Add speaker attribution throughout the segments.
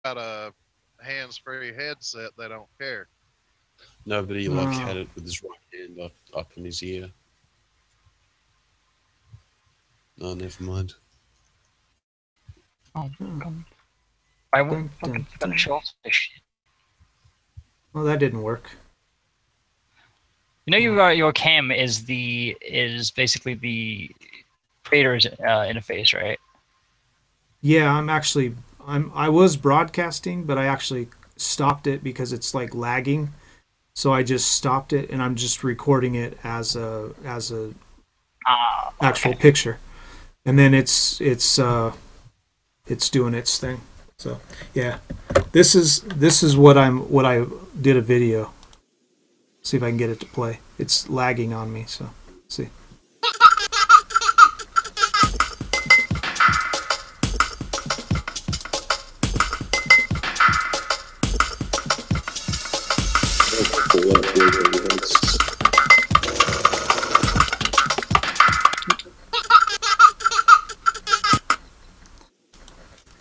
Speaker 1: a hands-free headset, they don't care.
Speaker 2: Nobody like had it with his right hand up in his ear. Oh, never mind.
Speaker 3: Oh, I won't fucking finish off this shit.
Speaker 4: Well, that didn't work.
Speaker 3: You know, your cam is basically the creator's interface, right?
Speaker 4: Yeah, I was broadcasting, but I actually stopped it because it's like lagging. So I just stopped it, and I'm just recording it as a actual picture, and then it's doing its thing. So yeah, this is what I did a video. See if I can get it to play. It's lagging on me, so let's see.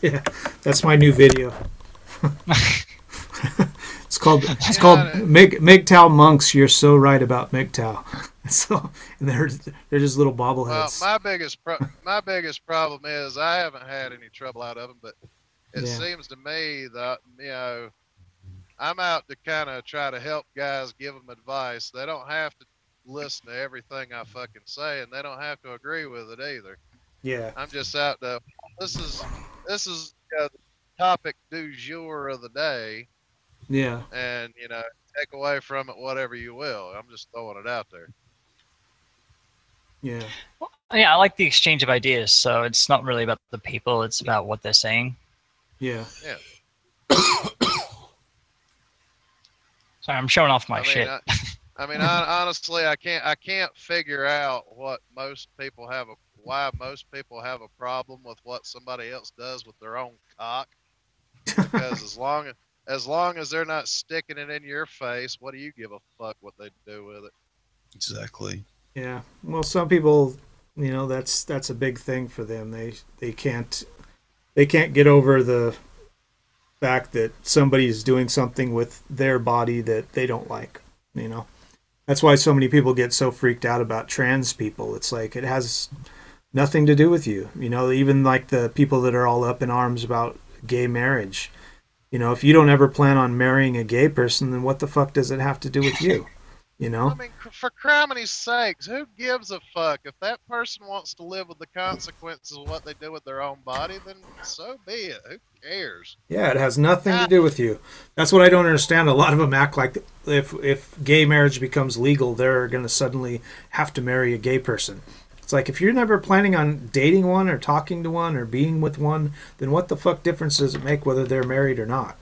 Speaker 4: Yeah, that's my new video. It's called MGTOW Monks. You're so right about MGTOW. So, and they're just little bobbleheads.
Speaker 1: Well, my biggest problem is I haven't had any trouble out of them, but it seems to me that I'm out to kind of try to help guys, give them advice. They don't have to listen to everything I fucking say, and they don't have to agree with it either.
Speaker 4: Yeah,
Speaker 1: I'm just out to. This is the topic du jour of the day.
Speaker 4: Yeah,
Speaker 1: and take away from it whatever you will. I'm just throwing it out there.
Speaker 4: Yeah.
Speaker 3: Yeah, I like the exchange of ideas. So it's not really about the people; it's about what they're saying.
Speaker 4: Yeah.
Speaker 1: Yeah.
Speaker 3: Sorry, I'm showing off my shit.
Speaker 1: Honestly, I can't figure out why most people have a problem with what somebody else does with their own cock. Because as long as they're not sticking it in your face, what do you give a fuck what they do with it?
Speaker 2: Exactly.
Speaker 4: Yeah. Well, some people, that's a big thing for them. They can't get over the fact that somebody's doing something with their body that they don't like. That's why so many people get so freaked out about trans people. It's like it has nothing to do with you. Even like the people that are all up in arms about gay marriage. If you don't ever plan on marrying a gay person, then what the fuck does it have to do with you?
Speaker 1: For criminy sakes, who gives a fuck? If that person wants to live with the consequences of what they do with their own body, then so be it. Who cares?
Speaker 4: Yeah, it has nothing to do with you. That's what I don't understand. A lot of them act like if gay marriage becomes legal, they're going to suddenly have to marry a gay person. It's like, if you're never planning on dating one or talking to one or being with one, then what the fuck difference does it make whether they're married or not?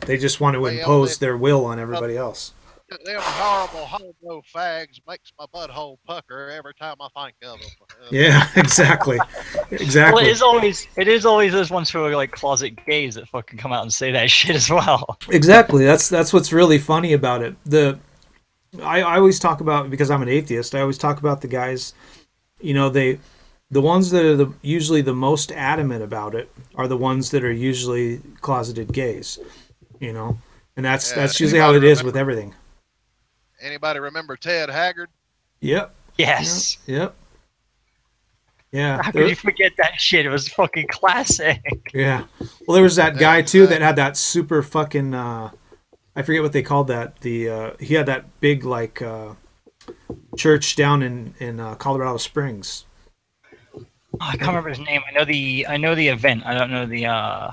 Speaker 4: They just want to impose their will on everybody else.
Speaker 1: Them horrible homo fags makes my butthole pucker every time I think of them.
Speaker 4: Yeah, exactly.
Speaker 3: Well, it is always those ones who are like closet gays that fucking come out and say that shit as well.
Speaker 4: Exactly. That's what's really funny about it. I always talk about, because I'm an atheist, I always talk about the guys, the ones that are usually the most adamant about it are the ones that are usually closeted gays, and that's usually how it is with everything.
Speaker 1: Anybody remember Ted Haggard?
Speaker 4: Yep.
Speaker 3: Yes.
Speaker 4: Yep. Yeah.
Speaker 3: How could you forget that shit? It was fucking classic.
Speaker 4: Yeah. Well, there was that guy too that had that super fucking I forget what they called that. He had that big church down in Colorado Springs.
Speaker 3: Oh, I can't remember his name. I know the event. I don't know the.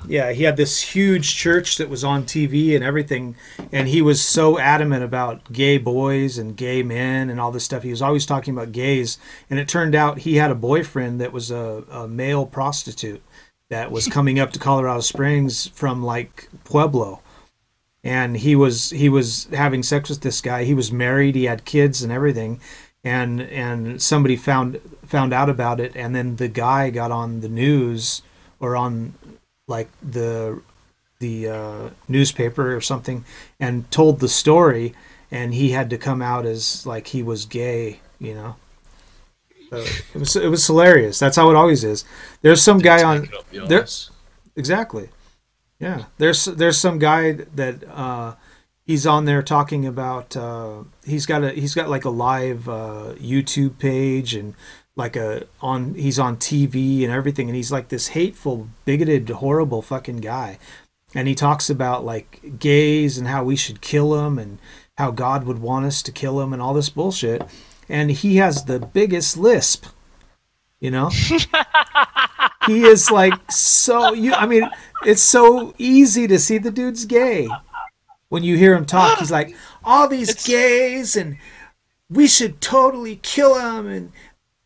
Speaker 4: Yeah, he had this huge church that was on TV and everything, and he was so adamant about gay boys and gay men and all this stuff. He was always talking about gays, and it turned out he had a boyfriend that was a male prostitute that was coming up to Colorado Springs from like Pueblo. And he was having sex with this guy. He was married. He had kids and everything. And somebody found out about it. And then the guy got on the news or on like the newspaper or something and told the story. And he had to come out as like he was gay, So it was hilarious. That's how it always is. There's some guy on there. exactly. Yeah, there's some guy that he's on there talking about he's got like a live YouTube page and like he's on TV and everything, and he's like this hateful, bigoted, horrible fucking guy, and he talks about like gays and how we should kill them and how God would want us to kill them and all this bullshit, and he has the biggest lisp, you know. He is like I mean, it's so easy to see the dude's gay. When you hear him talk, he's like, all these gays and we should totally kill them and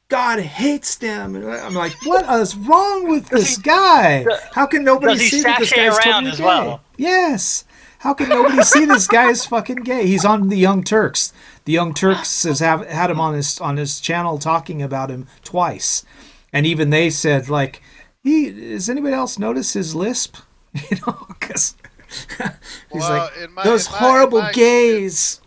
Speaker 4: God hates them. And I'm like, what is wrong with this guy? How can nobody see that this guy's totally gay? Well? Yes. How can nobody see this guy's fucking gay? He's on the Young Turks. The Young Turks had him on his channel talking about him twice. And even they said, like, does anybody else notice his lisp? You know, because he's like, those horrible gays.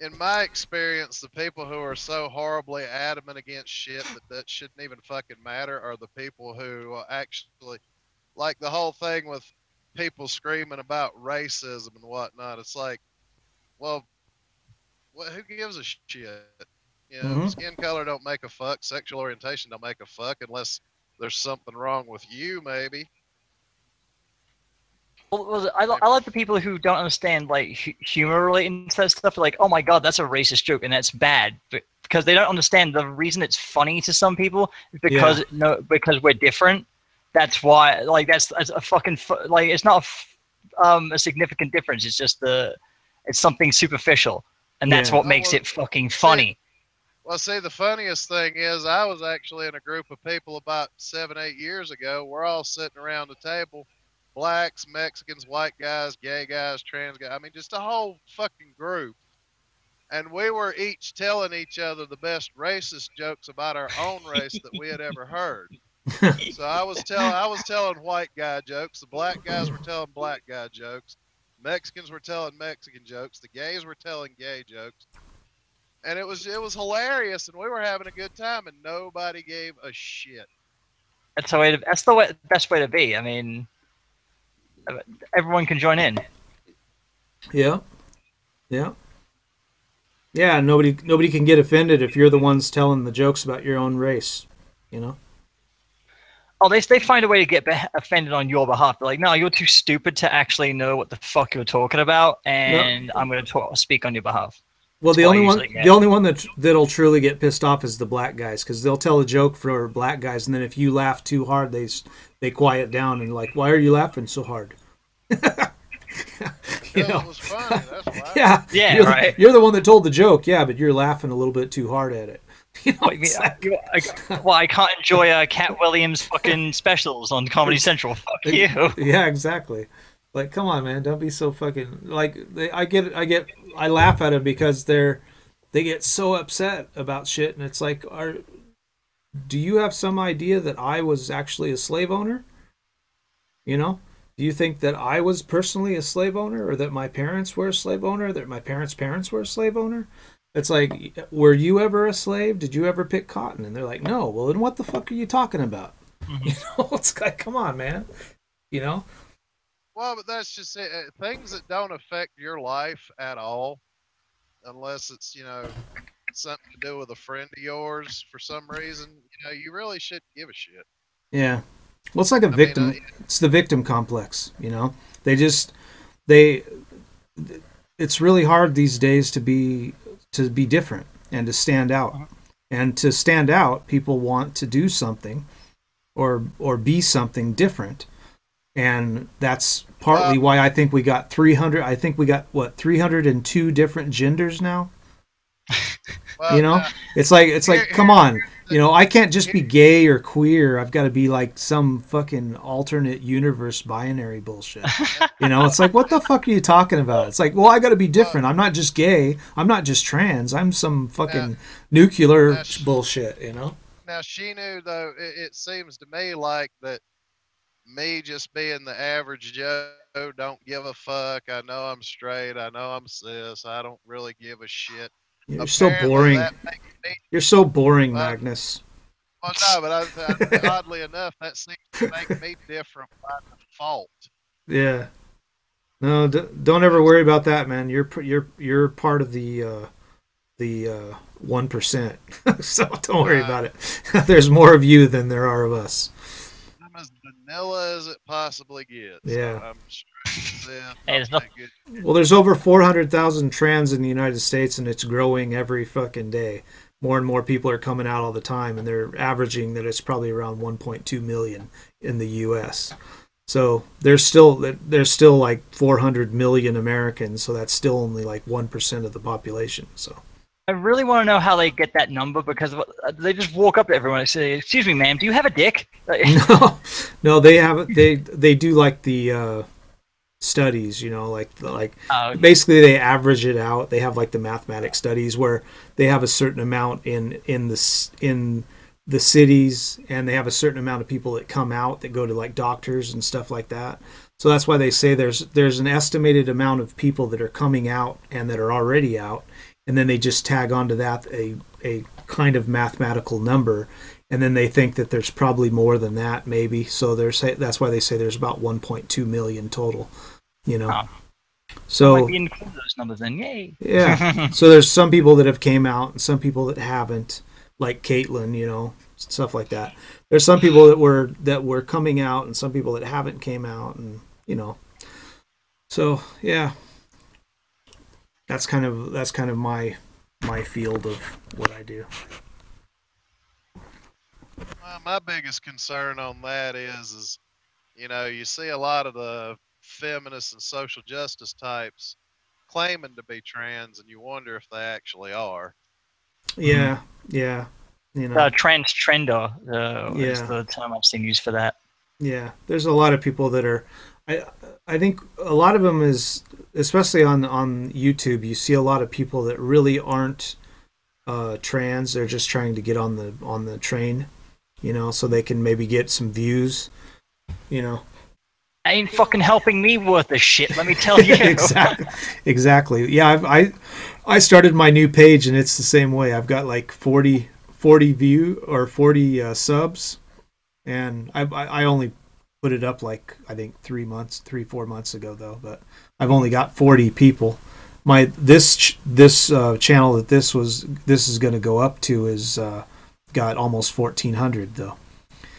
Speaker 1: In my experience, the people who are so horribly adamant against shit that shouldn't even fucking matter are the people who actually, like the whole thing with people screaming about racism and whatnot. It's like, well, who gives a shit? You know, skin color don't make a fuck. Sexual orientation don't make a fuck unless there's something wrong with you, maybe.
Speaker 3: Well, I like the people who don't understand like humor relating to that stuff. Like, oh my god, that's a racist joke and that's bad, because they don't understand the reason it's funny to some people is because because we're different. That's why, like, that's a fucking like it's not a significant difference. It's just it's something superficial, and that's what makes it fucking funny.
Speaker 1: Well, see, the funniest thing is I was actually in a group of people about 7-8 years ago. We're all sitting around the table. Blacks, Mexicans, white guys, gay guys, trans guys. I mean, just a whole fucking group. And we were each telling each other the best racist jokes about our own race that we had ever heard. So I was telling white guy jokes. The black guys were telling black guy jokes. Mexicans were telling Mexican jokes. The gays were telling gay jokes. And it was hilarious, and we were having a good time, and nobody gave a shit.
Speaker 3: That's the best way to be. I mean, everyone can join in.
Speaker 4: Yeah. Nobody can get offended if you're the ones telling the jokes about your own race, you know.
Speaker 3: Oh, they find a way to get offended on your behalf. They're like, no, you're too stupid to actually know what the fuck you're talking about, and I'm going to speak on your behalf.
Speaker 4: Well, the only one that'll truly get pissed off is the black guys, because they'll tell a joke for black guys, and then if you laugh too hard, they quiet down and like, why are you laughing so hard?
Speaker 1: You know? It was funny. That's why.
Speaker 3: Yeah, right.
Speaker 4: You're the one that told the joke, but you're laughing a little bit too hard at it. You know,
Speaker 3: well, I can't enjoy Cat Williams' fucking specials on Comedy Central. Fuck you.
Speaker 4: Yeah, exactly. Like, come on, man, don't be so fucking like. I laugh at them because they get so upset about shit, and it's like, do you have some idea that I was actually a slave owner? You know, do you think that I was personally a slave owner, or that my parents were a slave owner, that my parents' parents were a slave owner? It's like, were you ever a slave? Did you ever pick cotton? And they're like, no. Well, then what the fuck are you talking about? You know, it's like, come on, man. You know.
Speaker 1: Well, but that's just it. Things that don't affect your life at all, unless it's, you know, something to do with a friend of yours for some reason, you know, you really shouldn't give a shit.
Speaker 4: Yeah. Well, it's like a victim. It's the victim complex, you know. It's really hard these days to be different and to stand out. And to stand out, people want to do something or be something different. And that's partly why I think we got 300. I think we got 302 different genders now. Well, you know, it's like come on, you know, I can't just be gay or queer. I've got to be like some fucking alternate universe binary bullshit. You know, it's like, what the fuck are you talking about? It's like, well, I got to be different. I'm not just gay. I'm not just trans. I'm some fucking nuclear bullshit. You know.
Speaker 1: Now, Shi-nu, though, it seems to me like that. Me just being the average Joe, don't give a fuck. I know I'm straight. I know I'm cis. I don't really give a shit.
Speaker 4: You're so boring. You're so boring, Magnus.
Speaker 1: Well, no, but oddly enough, that seems to make me different by default.
Speaker 4: Yeah. No, don't ever worry about that, man. You're part of the 1%. So don't worry about it. There's more of you than there are of us.
Speaker 1: I'm as vanilla as it possibly gets.
Speaker 4: Yeah.
Speaker 1: I'm straight to
Speaker 3: Hey, there's no-
Speaker 4: Well, there's over 400,000 trans in the United States, and it's growing every fucking day. More and more people are coming out all the time, and they're averaging that it's probably around 1.2 million in the U.S. So there's still like 400 million Americans, so that's still only like 1% of the population. So
Speaker 3: I really want to know how they get that number because they just walk up to everyone and say, "Excuse me, ma'am, do you have a dick?"
Speaker 4: no, they do like the studies, you know, like
Speaker 3: Okay.
Speaker 4: basically they average it out. They have like the mathematic studies where they have a certain amount in the cities, and they have a certain amount of people that come out that go to like doctors and stuff like that. So that's why they say there's an estimated amount of people that are coming out and that are already out, and then they just tag onto that a kind of mathematical number, and then they think that there's probably more than that, maybe. So that's why they say there's about 1.2 million total, you know.
Speaker 3: Oh.
Speaker 4: So
Speaker 3: Might be included those numbers then, yay!
Speaker 4: yeah. So there's some people that have came out and some people that haven't, like Caitlyn, you know, stuff like that. There's some people that were coming out and some people that haven't came out, and you know. So yeah, that's kind of my field of what I do.
Speaker 1: Well, my biggest concern on that is, you know, you see a lot of the feminists and social justice types claiming to be trans, and you wonder if they actually are.
Speaker 4: Yeah, yeah, you know.
Speaker 3: Trans trender is
Speaker 4: Yeah.
Speaker 3: the term I've seen used for that.
Speaker 4: Yeah, there's a lot of people that are. I think a lot of them is, especially on YouTube, you see a lot of people that really aren't trans. They're just trying to get on the train, you know, so they can maybe get some views, you know.
Speaker 3: Ain't fucking helping me worth a shit, let me tell you.
Speaker 4: Exactly. Yeah, I started my new page and it's the same way. I've got like 40 subs, and I only put it up like I think 3-4 months ago though, but I've only got 40 people. This channel that this is going to go up to is got almost 1,400 though.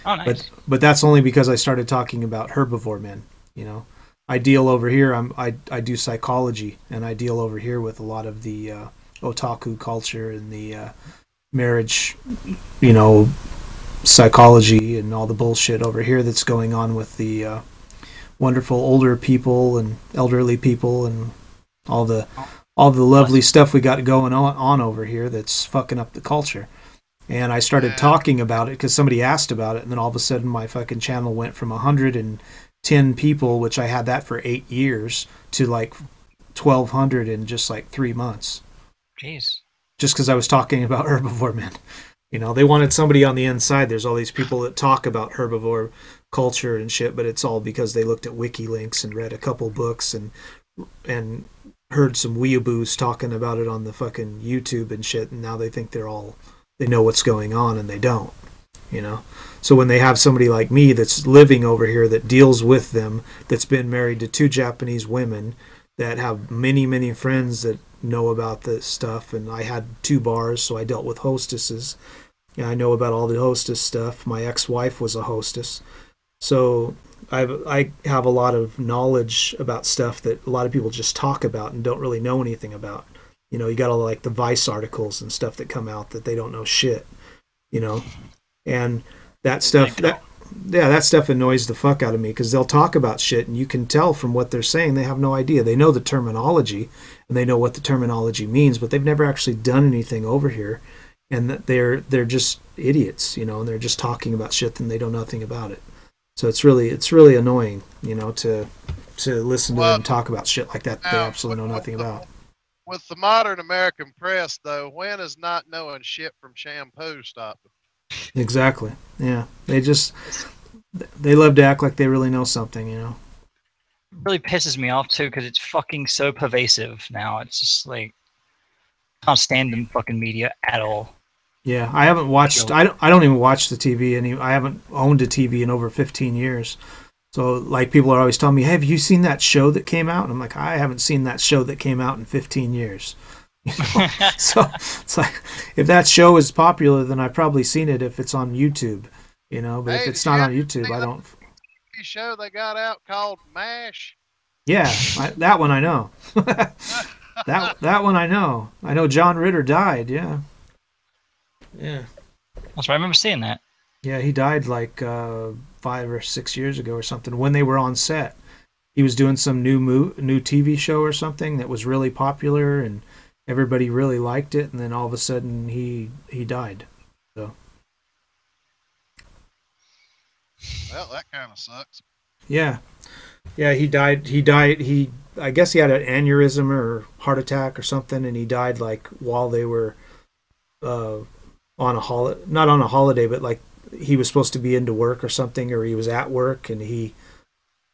Speaker 3: Oh, nice.
Speaker 4: But that's only because I started talking about herbivore men. You know, I deal over here. I do psychology, and I deal over here with a lot of the otaku culture and the marriage, you know, psychology and all the bullshit over here that's going on with the wonderful older people and elderly people and all the lovely stuff we got going on over here that's fucking up the culture. And I started talking about it because somebody asked about it, and then all of a sudden my fucking channel went from 110 people, which I had that for 8 years, to like 1,200 in just like 3 months.
Speaker 3: Jeez.
Speaker 4: Just because I was talking about herbivore men. You know, they wanted somebody on the inside. There's all these people that talk about herbivore culture and shit, but it's all because they looked at wiki links and read a couple books and heard some weeaboos talking about it on the fucking YouTube and shit, and now they think they know what's going on, and they don't, you know. So when they have somebody like me that's living over here that deals with them, that's been married to 2 Japanese women, that have many, many friends that know about this stuff, and I had 2 bars, so I dealt with hostesses. Yeah, I know about all the hostess stuff. My ex-wife was a hostess. So I have a lot of knowledge about stuff that a lot of people just talk about and don't really know anything about. You know, you got all like the Vice articles and stuff that come out that they don't know shit, you know. And that stuff that stuff annoys the fuck out of me, because they'll talk about shit and you can tell from what they're saying they have no idea. They know the terminology and they know what the terminology means, but they've never actually done anything over here, and that they're just idiots, you know, and they're just talking about shit and they know nothing about it. So it's really annoying, you know, to listen to them talk about shit like that they absolutely know nothing about.
Speaker 1: With the modern American press, though, when is not knowing shit from shampoo stopping?
Speaker 4: Exactly. Yeah. They love to act like they really know something, you know.
Speaker 3: It really pisses me off too because it's fucking so pervasive now. It's just like can't stand the fucking media at all.
Speaker 4: Yeah, I haven't watched. I don't even watch the TV. I haven't owned a TV in over 15 years. So, like, people are always telling me, hey, have you seen that show that came out? And I'm like, I haven't seen that show that came out in 15 years. You know? So it's like, if that show is popular, then I've probably seen it if it's on YouTube. You know, but if it's not on YouTube, I don't.
Speaker 1: Show they got out called MASH.
Speaker 4: Yeah, that one I know. that one I know. I know John Ritter died. Yeah. Yeah.
Speaker 3: That's right. I remember seeing that.
Speaker 4: Yeah, he died like 5 or 6 years ago or something when they were on set. He was doing some new TV show or something that was really popular and everybody really liked it, and then all of a sudden he died. So.
Speaker 1: Well, that kind of sucks.
Speaker 4: Yeah. Yeah, he died. I guess he had an aneurysm or heart attack or something, and he died like while they were on a not on a holiday, but like he was supposed to be into work or something, or he was at work and he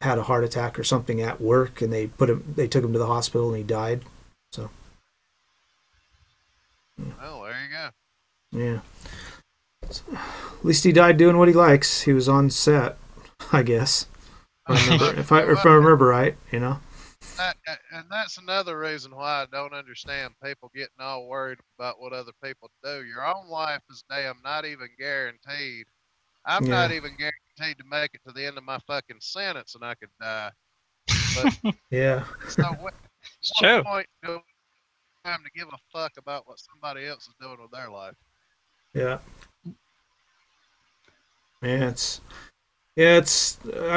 Speaker 4: had a heart attack or something at work, and they took him to the hospital and he died. So.
Speaker 1: Well, there you go.
Speaker 4: Yeah. So, at least he died doing what he likes. He was on set, I guess. If I remember right, you know.
Speaker 1: And that's another reason why I don't understand people getting all worried about what other people do. Your own life is damn not even guaranteed. I'm not even guaranteed to make it to the end of my fucking sentence and I could die. But
Speaker 4: yeah.
Speaker 1: So what point do I have to give a fuck about what somebody else is doing with their life?
Speaker 4: Yeah. Man, it's I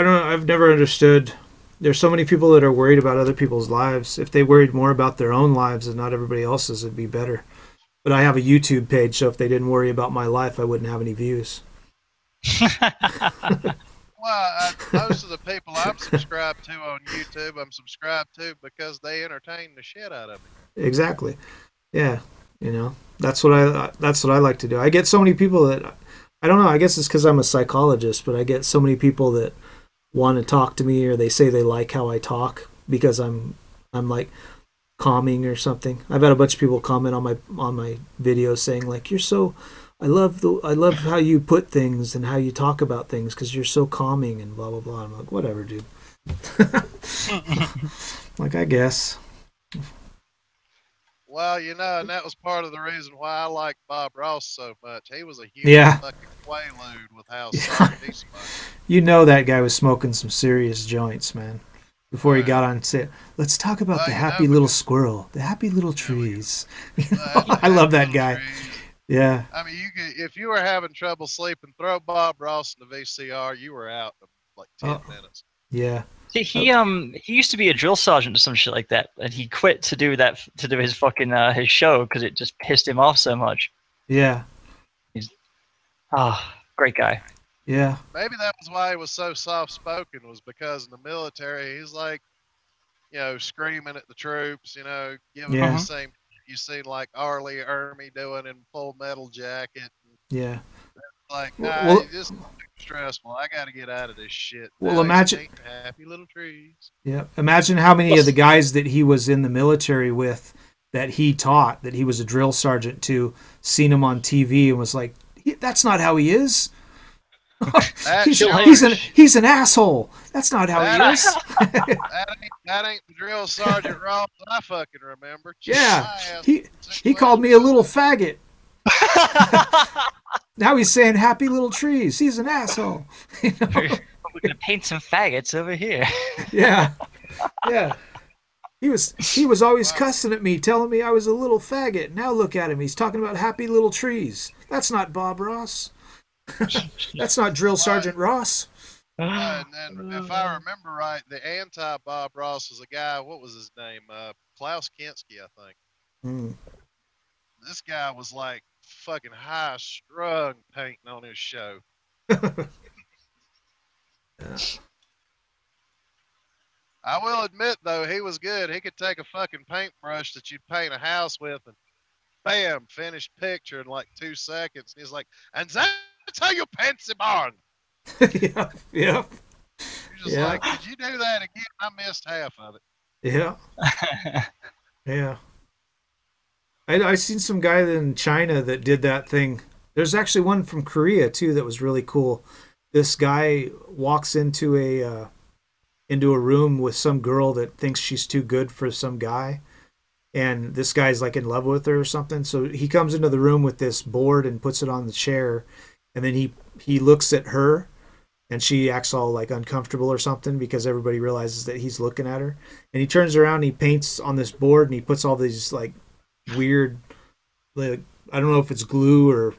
Speaker 4: don't know, I've never understood. There's so many people that are worried about other people's lives. If they worried more about their own lives and not everybody else's, it'd be better. But I have a YouTube page, so if they didn't worry about my life, I wouldn't have any views.
Speaker 1: Well, most of the people I'm subscribed to on YouTube, I'm subscribed to because they entertain the shit out of me.
Speaker 4: Exactly. Yeah. You know, that's what I like to do. I get so many people that I don't know. I guess it's because I'm a psychologist, but I get so many people that want to talk to me, or they say they like how I talk because I'm like calming or something. I've had a bunch of people comment on my videos saying like, "You're so, I love how you put things and how you talk about things because you're so calming and blah blah blah." I'm like, whatever, dude. Like, I guess.
Speaker 1: Well, you know, and that was part of the reason why I liked Bob Ross so much. He was a huge fucking quaalude with how smart he smoked.
Speaker 4: You know that guy was smoking some serious joints, man. Before he got on set, let's talk about the happy little squirrel, the happy little trees. I love that guy.
Speaker 1: Trees.
Speaker 4: Yeah.
Speaker 1: I mean, if you were having trouble sleeping, throw Bob Ross in the VCR. You were out in like 10 minutes.
Speaker 4: Yeah.
Speaker 3: See, he used to be a drill sergeant or some shit like that, and he quit to do his fucking his show because it just pissed him off so much.
Speaker 4: Yeah.
Speaker 3: He's great guy.
Speaker 4: Yeah.
Speaker 1: Maybe that was why he was so soft spoken, was because in the military he's like, you know, screaming at the troops, you know, giving them the same you see like Arlie Ermy doing in Full Metal Jacket.
Speaker 4: Yeah.
Speaker 1: Like, nah, this is stressful. I got to get out of this shit.
Speaker 4: Well, imagine
Speaker 1: happy little trees.
Speaker 4: Yeah, imagine how many of the guys that he was in the military with, that he taught, that he was a drill sergeant to, seen him on TV and was like, "That's not how he is. he's an asshole. That's not how he is."
Speaker 1: that ain't the drill sergeant Ross I fucking remember.
Speaker 4: Yeah, he called me a little faggot. Now he's saying happy little trees. He's an asshole. You know?
Speaker 3: We're gonna paint some faggots over here.
Speaker 4: Yeah. He was always cussing at me, telling me I was a little faggot. Now look at him. He's talking about happy little trees. That's not Bob Ross. That's not Drill Sergeant Ross.
Speaker 1: And then, if I remember right, the anti-Bob Ross was a guy. What was his name? Klaus Kinski, I think.
Speaker 4: Mm.
Speaker 1: This guy was like fucking high strung painting on his show. I will admit though, he was good. He could take a fucking paintbrush that you'd paint a house with and bam, finished picture in like 2 seconds. And he's like, and that's how you paint the barn.
Speaker 4: Yeah.
Speaker 1: You're just like, did you do that again? I missed half of it.
Speaker 4: Yeah. Yeah. I seen some guy in China that did that thing. There's actually one from Korea too that was really cool. This guy walks into a room with some girl that thinks she's too good for some guy, and this guy's like in love with her or something. So he comes into the room with this board and puts it on the chair, and then he looks at her, and she acts all like uncomfortable or something because everybody realizes that he's looking at her. And he turns around, and he paints on this board, and he puts all these like weird, like, I don't know if it's glue or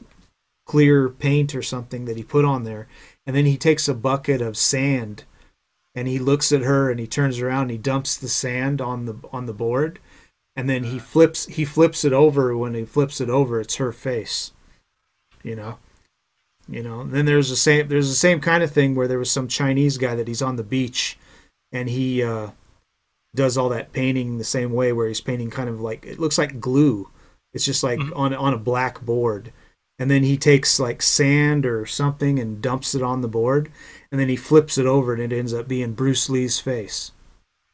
Speaker 4: clear paint or something that he put on there. And then he takes a bucket of sand, and he looks at her, and he turns around, and he dumps the sand on the board, and then he flips it over. When he flips it over, it's her face. You know. And then there's the same kind of thing where there was some Chinese guy that he's on the beach, and he does all that painting the same way, where he's painting kind of like, it looks like glue. It's just like on a black board. And then he takes like sand or something and dumps it on the board, and then he flips it over, and it ends up being Bruce Lee's face.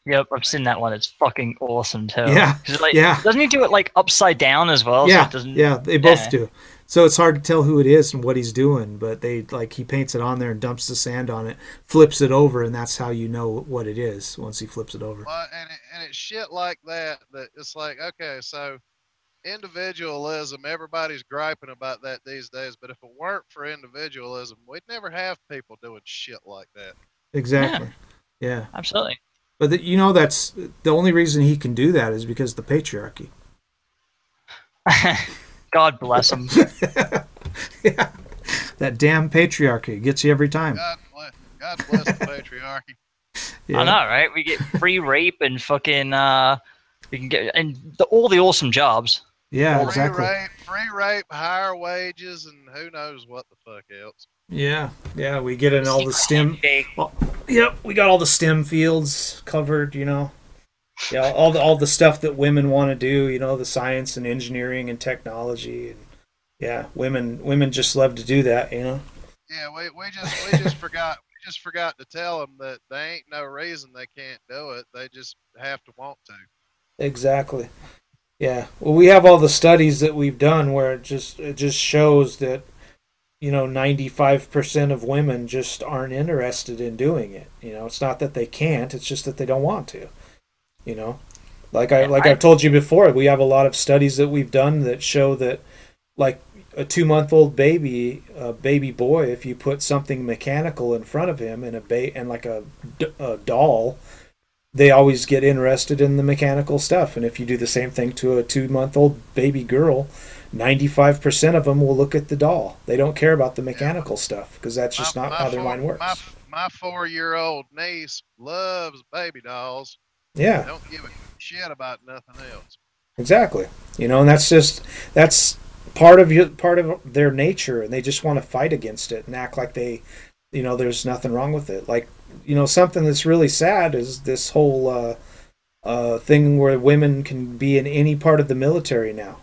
Speaker 3: Yep, I've seen that one. It's fucking awesome too.
Speaker 4: Yeah,
Speaker 3: like,
Speaker 4: yeah.
Speaker 3: Doesn't he do it like upside down as well?
Speaker 4: Yeah,
Speaker 3: so it doesn't,
Speaker 4: yeah, they both do. So it's hard to tell who it is and what he's doing, but he paints it on there and dumps the sand on it, flips it over, and that's how you know what it is once he flips it over.
Speaker 1: Well, and it's shit like that it's like, okay, so individualism, everybody's griping about that these days, but if it weren't for individualism, we'd never have people doing shit like that.
Speaker 4: Exactly. Yeah.
Speaker 3: Absolutely.
Speaker 4: But that's the only reason he can do that is because of the patriarchy.
Speaker 3: God bless him.
Speaker 4: Yeah. That damn patriarchy gets you every time.
Speaker 1: God bless the patriarchy.
Speaker 3: Yeah. I know, right? We get free rape and fucking we can get all the awesome jobs.
Speaker 4: Yeah, exactly.
Speaker 1: Free rape, higher wages, and who knows what the fuck else.
Speaker 4: Yeah, we get in all the STEM. Yep, we got all the STEM fields covered. Yeah, all the stuff that women want to do. The science and engineering and technology. And yeah, women just love to do that.
Speaker 1: Yeah, we just forgot to tell them that there ain't no reason they can't do it. They just have to want to.
Speaker 4: Exactly. Yeah. Well, we have all the studies that we've done where it just shows that 95% of women just aren't interested in doing it. It's not that they can't, it's just that they don't want to. I've told you before, we have a lot of studies that we've done that show that, like, a 2-month-old baby, a baby boy, if you put something mechanical in front of him and like a doll, they always get interested in the mechanical stuff. And if you do the same thing to a 2-month-old baby girl, 95% of them will look at the doll. They don't care about the mechanical stuff because that's just not how their mind works.
Speaker 1: My 4-year-old niece loves baby dolls.
Speaker 4: Yeah.
Speaker 1: Don't give a shit about nothing else.
Speaker 4: Exactly. And that's part of their nature, and they just want to fight against it and act like there's nothing wrong with it. Like, something that's really sad is this whole thing where women can be in any part of the military now.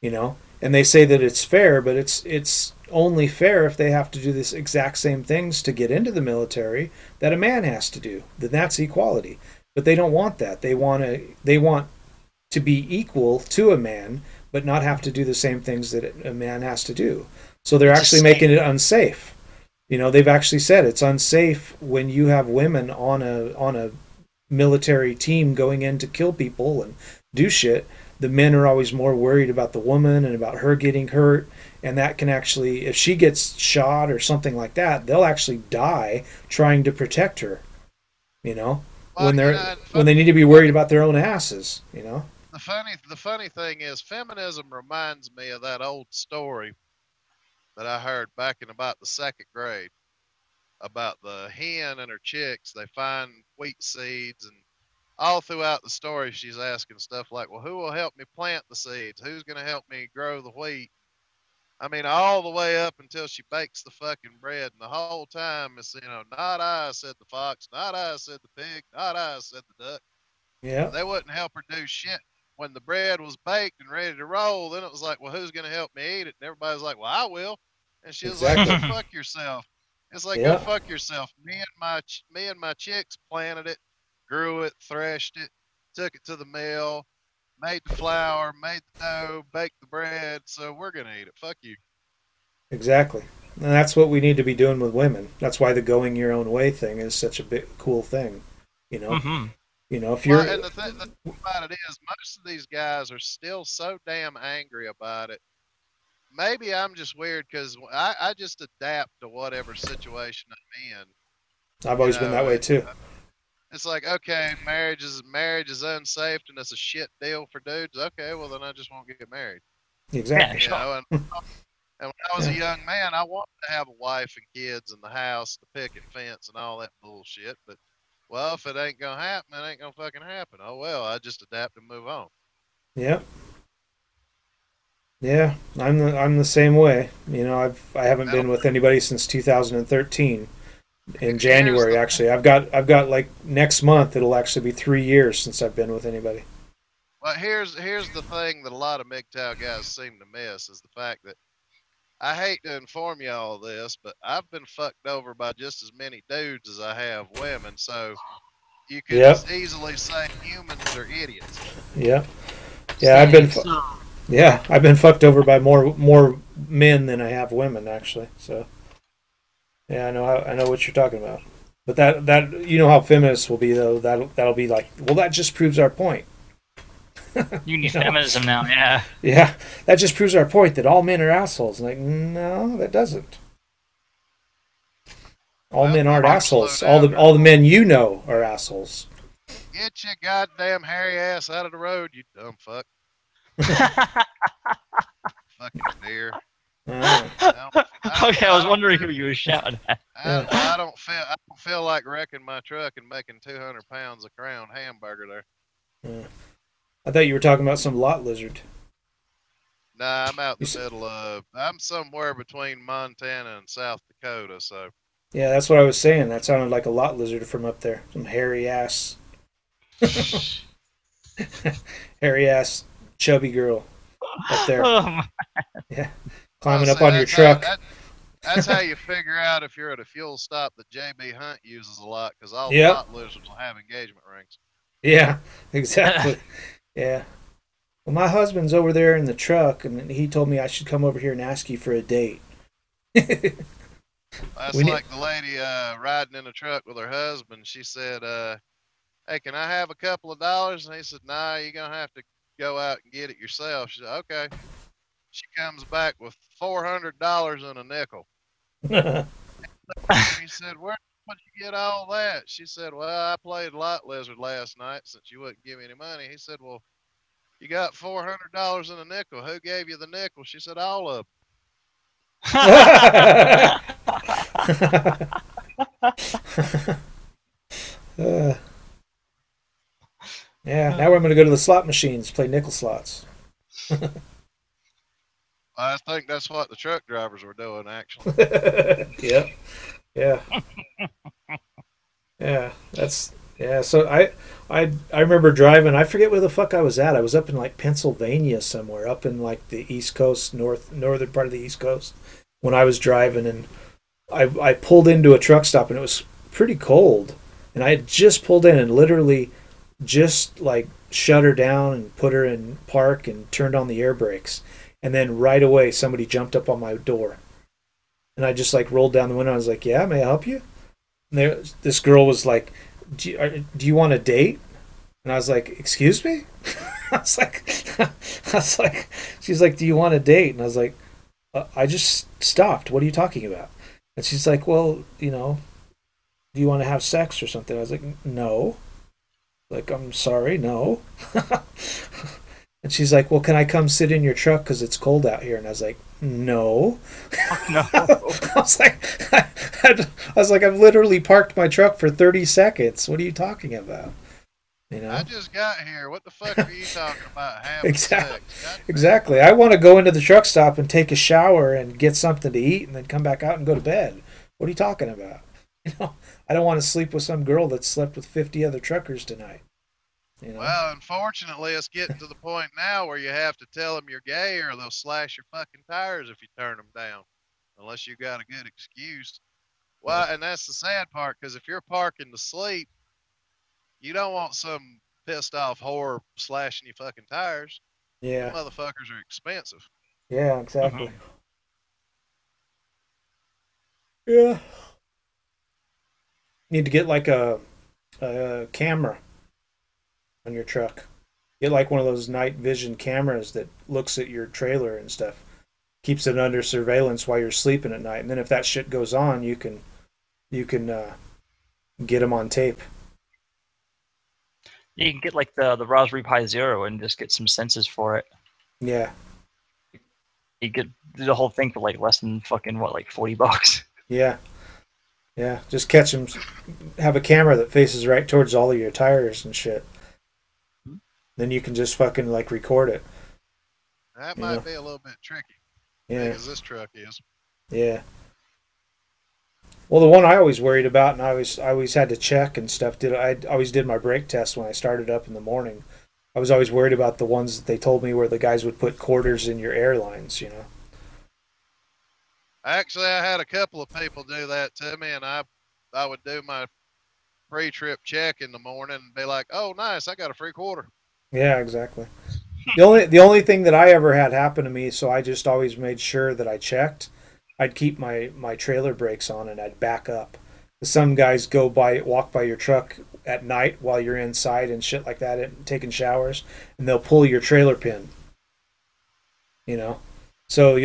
Speaker 4: And they say that it's fair, but it's only fair if they have to do this exact same things to get into the military that a man has to do. Then that's equality. But they don't want that. They want to be equal to a man, but not have to do the same things that a man has to do. So they're actually making it unsafe. They've actually said it's unsafe when you have women on a military team going in to kill people and do shit. The men are always more worried about the woman and about her getting hurt, and that can actually, if she gets shot or something like that, they'll actually die trying to protect her. When they need to be worried about their own asses.
Speaker 1: The funny thing is, feminism reminds me of that old story that I heard back in about the 2nd grade about the hen and her chicks. They find wheat seeds, and all throughout the story she's asking stuff like, well, who will help me plant the seeds? Who's going to help me grow the wheat? I mean, all the way up until she bakes the fucking bread, and the whole time it's, not I, said the fox, not I, said the pig, not I, said the duck.
Speaker 4: Yeah.
Speaker 1: They wouldn't help her do shit. When the bread was baked and ready to roll, then it was like, well, who's going to help me eat it? And everybody's like, well, I will. And she was like, go fuck yourself. It's like, go fuck yourself. Me and my chicks planted it, grew it, threshed it, took it to the mill, made the flour, made the dough, baked the bread, so we're gonna eat it. Fuck you.
Speaker 4: Exactly. And that's what we need to be doing with women. That's why the going your own way thing is such a big cool thing. You know.
Speaker 3: Mm-hmm.
Speaker 4: You know, if you're
Speaker 1: Well, and the thing about it is, most of these guys are still so damn angry about it. Maybe I'm just weird because I just adapt to whatever situation I'm in.
Speaker 4: I've
Speaker 1: You
Speaker 4: always been that
Speaker 1: know,
Speaker 4: way too.
Speaker 1: it's like, okay, marriage is unsafe and it's a shit deal for dudes. Okay, well then I just won't get married.
Speaker 4: Exactly.
Speaker 3: Yeah,
Speaker 1: You know, and when I was a
Speaker 4: Yeah.
Speaker 1: young man, I wanted to have a wife and kids and the house, the picket fence, and all that bullshit. But well, if it ain't gonna happen, it ain't gonna fucking happen. Oh well, I just adapt and move on.
Speaker 4: Yeah. Yeah. I'm the same way. You know, I haven't
Speaker 1: Well,
Speaker 4: been with anybody since 2013. In
Speaker 1: here's
Speaker 4: January,
Speaker 1: the
Speaker 4: actually, I've got like next month. It'll actually be 3 years since I've been with anybody.
Speaker 1: well, here's the thing that a lot of MGTOW guys seem to miss is the fact that I hate to inform you all this, but I've been fucked over by just as many dudes as I have women. So you could
Speaker 4: Yep.
Speaker 1: as easily say humans are idiots.
Speaker 4: Yeah. Yeah. I've been.
Speaker 3: So,
Speaker 4: Yeah, I've been fucked over by more men than I have women actually. So yeah, I know what you're talking about. But that you know how feminists will be though. That'll be like, well, that just proves our point.
Speaker 3: you need
Speaker 4: You know?
Speaker 3: feminism now, yeah.
Speaker 4: Yeah, that just proves our point that all men are assholes. Like, no, that doesn't. All
Speaker 1: Well,
Speaker 4: men aren't
Speaker 1: better slow
Speaker 4: assholes. All
Speaker 1: down.
Speaker 4: the men you know are assholes.
Speaker 1: Get your goddamn hairy ass out of the road, you dumb fuck. Fucking deer.
Speaker 4: Ah,
Speaker 3: Okay, I was wondering who you were shouting at.
Speaker 1: I don't feel like wrecking my truck and making 200 pounds of Crown hamburger there.
Speaker 4: yeah. I thought you were talking about some lot lizard.
Speaker 1: Nah, I'm out
Speaker 4: You
Speaker 1: in
Speaker 4: s-
Speaker 1: the middle of. I'm somewhere between Montana and South Dakota, so
Speaker 4: Yeah, that's what I was saying. That sounded like a lot lizard from up there. Some hairy ass, hairy ass, chubby girl up there.
Speaker 3: Oh,
Speaker 4: Yeah,
Speaker 1: well,
Speaker 4: climbing up
Speaker 1: see,
Speaker 4: on your truck.
Speaker 1: That's how you figure out if you're at a fuel stop that JB Hunt uses a lot, because all the
Speaker 4: Yep.
Speaker 1: lot lizards will have engagement rings.
Speaker 4: Yeah, exactly. Yeah. Well, my husband's over there in the truck, and he told me I should come over here and ask you for a date.
Speaker 1: That's
Speaker 4: We need-
Speaker 1: like the lady riding in a truck with her husband. She said, "Hey, can I have a couple of dollars?" And he said, "Nah, you're gonna have to go out and get it yourself." She said, "Okay." She comes back with $400 and a nickel. And he said, "Where did you get all that?" She said, "Well, I played lot lizard last night since you wouldn't give me any money." He said, "Well, you got $400 and a nickel. Who gave you the nickel?" She said, "All of
Speaker 4: Uh, yeah, now we're going to go to the slot machines, play nickel slots.
Speaker 1: them." I think that's what the truck drivers were doing, actually.
Speaker 4: Yep. Yeah. Yeah. Yeah. So I remember driving. I forget where the fuck I was at. I was up in like Pennsylvania somewhere, up in like the East Coast, northern part of the East Coast, when I was driving, and I pulled into a truck stop, and it was pretty cold, and I had just pulled in and literally just like shut her down and put her in park and turned on the air brakes, and then right away somebody jumped up on my door, and I just like rolled down the window. I was like, "Yeah, may I help you?" And this girl was like, do you want a date?" And I was like, "Excuse me?" I was like, she's like, "Do you want a date?" And I was like, "I just stopped. What are you talking about?" And she's like, "Well, do you want to have sex or something?" I was like, "No." Like, "I'm sorry, no." And she's like, "Well, can I come sit in your truck because it's cold out here?" And I was like, "No."
Speaker 3: no.
Speaker 4: I was like, "I've literally parked my truck for 30 seconds. What are you talking about?"
Speaker 1: I just got here. What the fuck are you talking about having
Speaker 4: Exactly.
Speaker 1: sex? God damn.
Speaker 4: Exactly. I want to go into the truck stop and take a shower and get something to eat and then come back out and go to bed. What are you talking about? I don't want to sleep with some girl that slept with 50 other truckers tonight.
Speaker 1: Well, unfortunately, it's getting to the point now where you have to tell them you're gay or they'll slash your fucking tires if you turn them down, unless you got a good excuse. Well, and that's the sad part, because if you're parking to sleep, you don't want some pissed off whore slashing you fucking tires.
Speaker 4: Yeah.
Speaker 1: Them motherfuckers are expensive.
Speaker 4: Yeah, exactly. Yeah. Need to get like a camera on your truck. Get like one of those night vision cameras that looks at your trailer and stuff. Keeps it under surveillance while you're sleeping at night. And then if that shit goes on, you can get them on tape.
Speaker 3: You can get like the Raspberry Pi Zero and just get some sensors for it.
Speaker 4: Yeah.
Speaker 3: You get the whole thing for like less than fucking what, like $40.
Speaker 4: Yeah. Yeah. Just catch them. Have a camera that faces right towards all of your tires and shit. Then you can just fucking like record it.
Speaker 1: That might be a little bit tricky.
Speaker 4: Yeah.
Speaker 1: Because this truck is.
Speaker 4: Yeah. Well, the one I always worried about, and I always had to check and stuff. I always did my brake test when I started up in the morning. I was always worried about the ones that they told me where the guys would put quarters in your airlines. You know.
Speaker 1: Actually, I had a couple of people do that to me, and I would do my pre-trip check in the morning and be like, "Oh, nice, I got a free quarter."
Speaker 4: Yeah, exactly. The only thing that I ever had happen to me, so I just always made sure that I checked. I'd keep my trailer brakes on and I'd back up. Some guys walk by your truck at night while you're inside and shit like that, and taking showers, and they'll pull your trailer pin. You know, so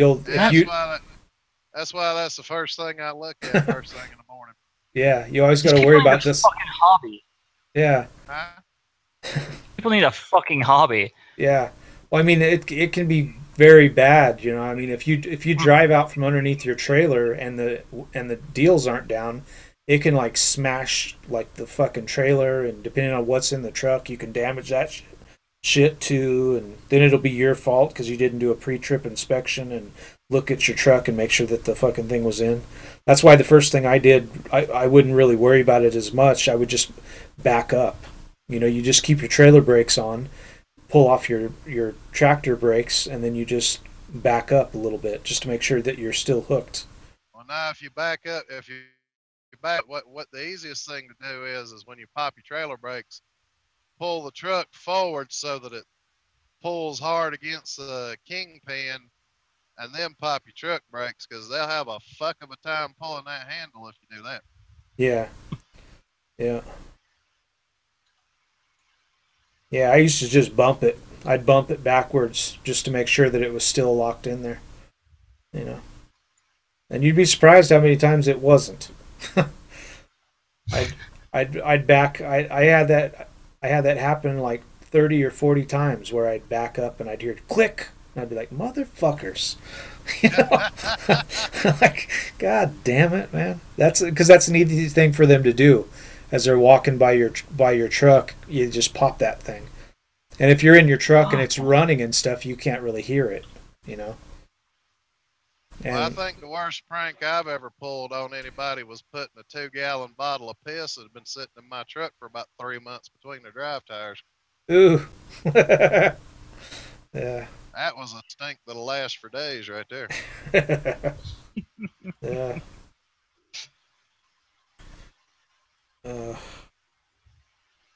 Speaker 1: that's why that's the first thing I look at first thing in the morning.
Speaker 4: Yeah, you always got to worry about this
Speaker 3: fucking hobby.
Speaker 4: Yeah.
Speaker 1: Huh?
Speaker 3: People need a fucking hobby.
Speaker 4: Yeah. Well, I mean, it can be very bad, you know. I mean, if you drive out from underneath your trailer and the deals aren't down, it can like smash like the fucking trailer, and depending on what's in the truck, you can damage that shit too, and then it'll be your fault because you didn't do a pre-trip inspection and look at your truck and make sure that the fucking thing was in. That's why the first thing I did, I wouldn't really worry about it as much. I would just back up. You know, you just keep your trailer brakes on, pull off your tractor brakes, and then you just back up a little bit just to make sure that you're still hooked.
Speaker 1: Well, now if you back up, what the easiest thing to do is when you pop your trailer brakes, pull the truck forward so that it pulls hard against the kingpin, and then pop your truck brakes, because they'll have a fuck of a time pulling that handle if you do that.
Speaker 4: Yeah. Yeah. Yeah, I used to just bump it. I'd bump it backwards just to make sure that it was still locked in there. You know. And you'd be surprised how many times it wasn't. I'd back I had that happen like 30 or 40 times where I'd back up and I'd hear click and I'd be like, motherfuckers. You know? Like, God damn it, man. That's because that's an easy thing for them to do. As they're walking by your truck, you just pop that thing. And if you're in your truck and it's running and stuff, you can't really hear it, you know. And
Speaker 1: well, I think the worst prank I've ever pulled on anybody was putting a 2-gallon bottle of piss that had been sitting in my truck for about 3 months between the drive tires.
Speaker 4: Ooh. Yeah.
Speaker 1: That was a stink that'll last for days right there.
Speaker 4: Yeah.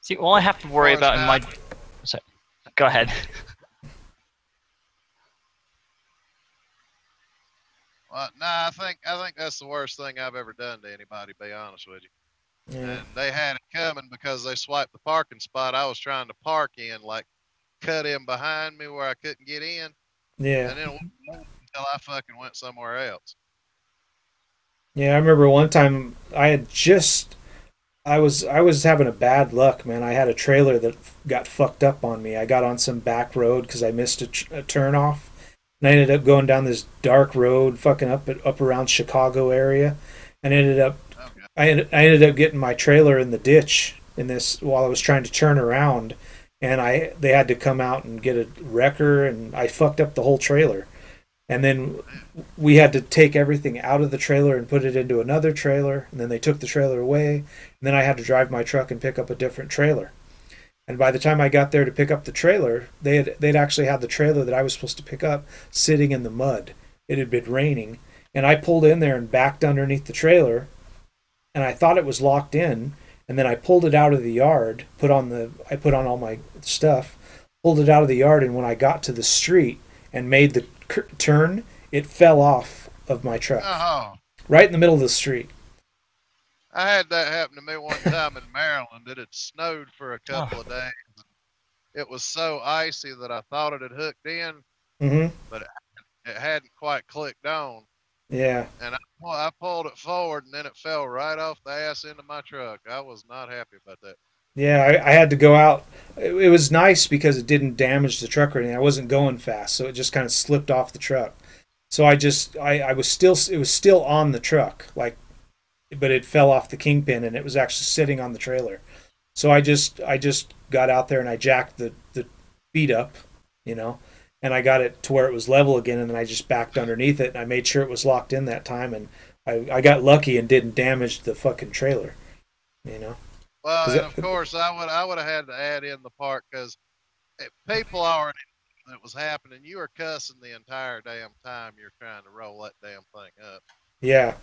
Speaker 3: See, all I have to worry about in my... Sorry. Go ahead.
Speaker 1: Well, nah, I think that's the worst thing I've ever done to anybody, to be honest with you.
Speaker 4: Yeah.
Speaker 1: And they had it coming because they swiped the parking spot I was trying to park in, like cut in behind me where I couldn't get in.
Speaker 4: Yeah.
Speaker 1: And then it wouldn't move until I fucking went somewhere else.
Speaker 4: Yeah, I remember one time I was having a bad luck, man. I had a trailer that got fucked up on me. I got on some back road because I missed a turn off, and I ended up going down this dark road, fucking up around Chicago area, and I ended up getting my trailer in the ditch while I was trying to turn around, and they had to come out and get a wrecker, and I fucked up the whole trailer. And then we had to take everything out of the trailer and put it into another trailer. And then they took the trailer away. And then I had to drive my truck and pick up a different trailer. And by the time I got there to pick up the trailer, they'd actually had the trailer that I was supposed to pick up sitting in the mud. It had been raining. And I pulled in there and backed underneath the trailer. And I thought it was locked in. and then I pulled it out of the yard, I put on all my stuff, pulled it out of the yard, and when I got to the street and made the turn, it fell off of my truck.
Speaker 1: Oh.
Speaker 4: Right in the middle of the street.
Speaker 1: I had that happen to me one time in Maryland. It had snowed for a couple of days. It was so icy that I thought it had hooked in, but it hadn't quite clicked on.
Speaker 4: Yeah.
Speaker 1: And I pulled it forward, and then it fell right off the ass into my truck. I was not happy about that.
Speaker 4: Yeah, I had to go out. It was nice because it didn't damage the truck or anything. I wasn't going fast, so it just kind of slipped off the truck. So I was still on the truck, like, but it fell off the kingpin and it was actually sitting on the trailer. So I just got out there and I jacked the feet up, and I got it to where it was level again, and then I just backed underneath it and I made sure it was locked in that time, and I got lucky and didn't damage the fucking trailer,
Speaker 1: Well, and of course I would have had to add in the part because people already knew that was happening. You were cussing the entire damn time you're trying to roll that damn thing up.
Speaker 4: Yeah.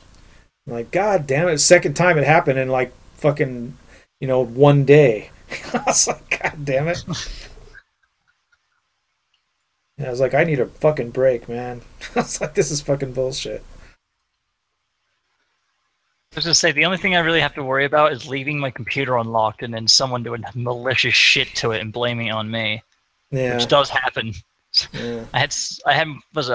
Speaker 4: I'm like, God damn it. Second time it happened in like fucking, 1 day. I was like, God damn it. And I was like, I need a fucking break, man. I was like, this is fucking bullshit.
Speaker 3: I was going to say, the only thing I really have to worry about is leaving my computer unlocked and then someone doing malicious shit to it and blaming it on me.
Speaker 4: Yeah.
Speaker 3: Which does happen.
Speaker 4: Yeah.
Speaker 3: I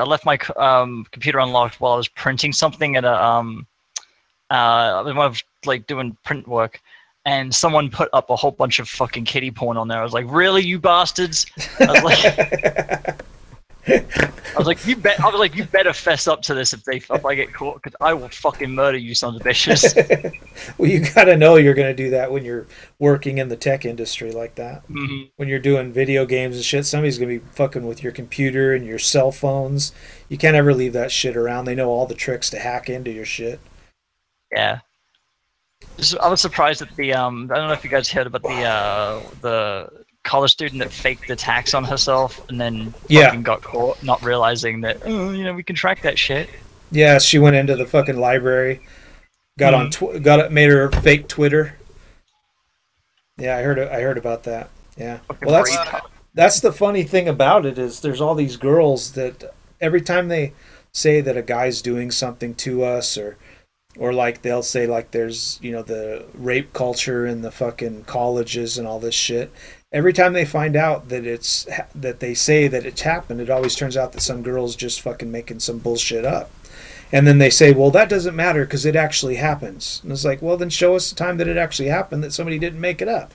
Speaker 3: left my computer unlocked while I was printing something at I was like doing print work, and someone put up a whole bunch of fucking kiddie porn on there. I was like, really, you bastards? I was like, you better fess up to this if I get caught, because I will fucking murder you sons of bitches.
Speaker 4: Well, you gotta know you're gonna do that when you're working in the tech industry like that.
Speaker 3: Mm-hmm.
Speaker 4: When you're doing video games and shit, somebody's gonna be fucking with your computer and your cell phones. You can't ever leave that shit around. They know all the tricks to hack into your shit.
Speaker 3: Yeah. I was surprised at the I don't know if you guys heard about the college student that faked attacks on herself and then fucking got caught, not realizing that we can track that shit.
Speaker 4: Yeah, she went into the fucking library, made her fake Twitter. Yeah, I heard about that. Yeah. Well, that's the funny thing about it is there's all these girls that every time they say that a guy's doing something to us or like they'll say like there's the rape culture in the fucking colleges and all this shit. Every time they find out that they say that it's happened, it always turns out that some girl's just fucking making some bullshit up. And then they say, well, that doesn't matter because it actually happens. And it's like, well, then show us the time that it actually happened, that somebody didn't make it up.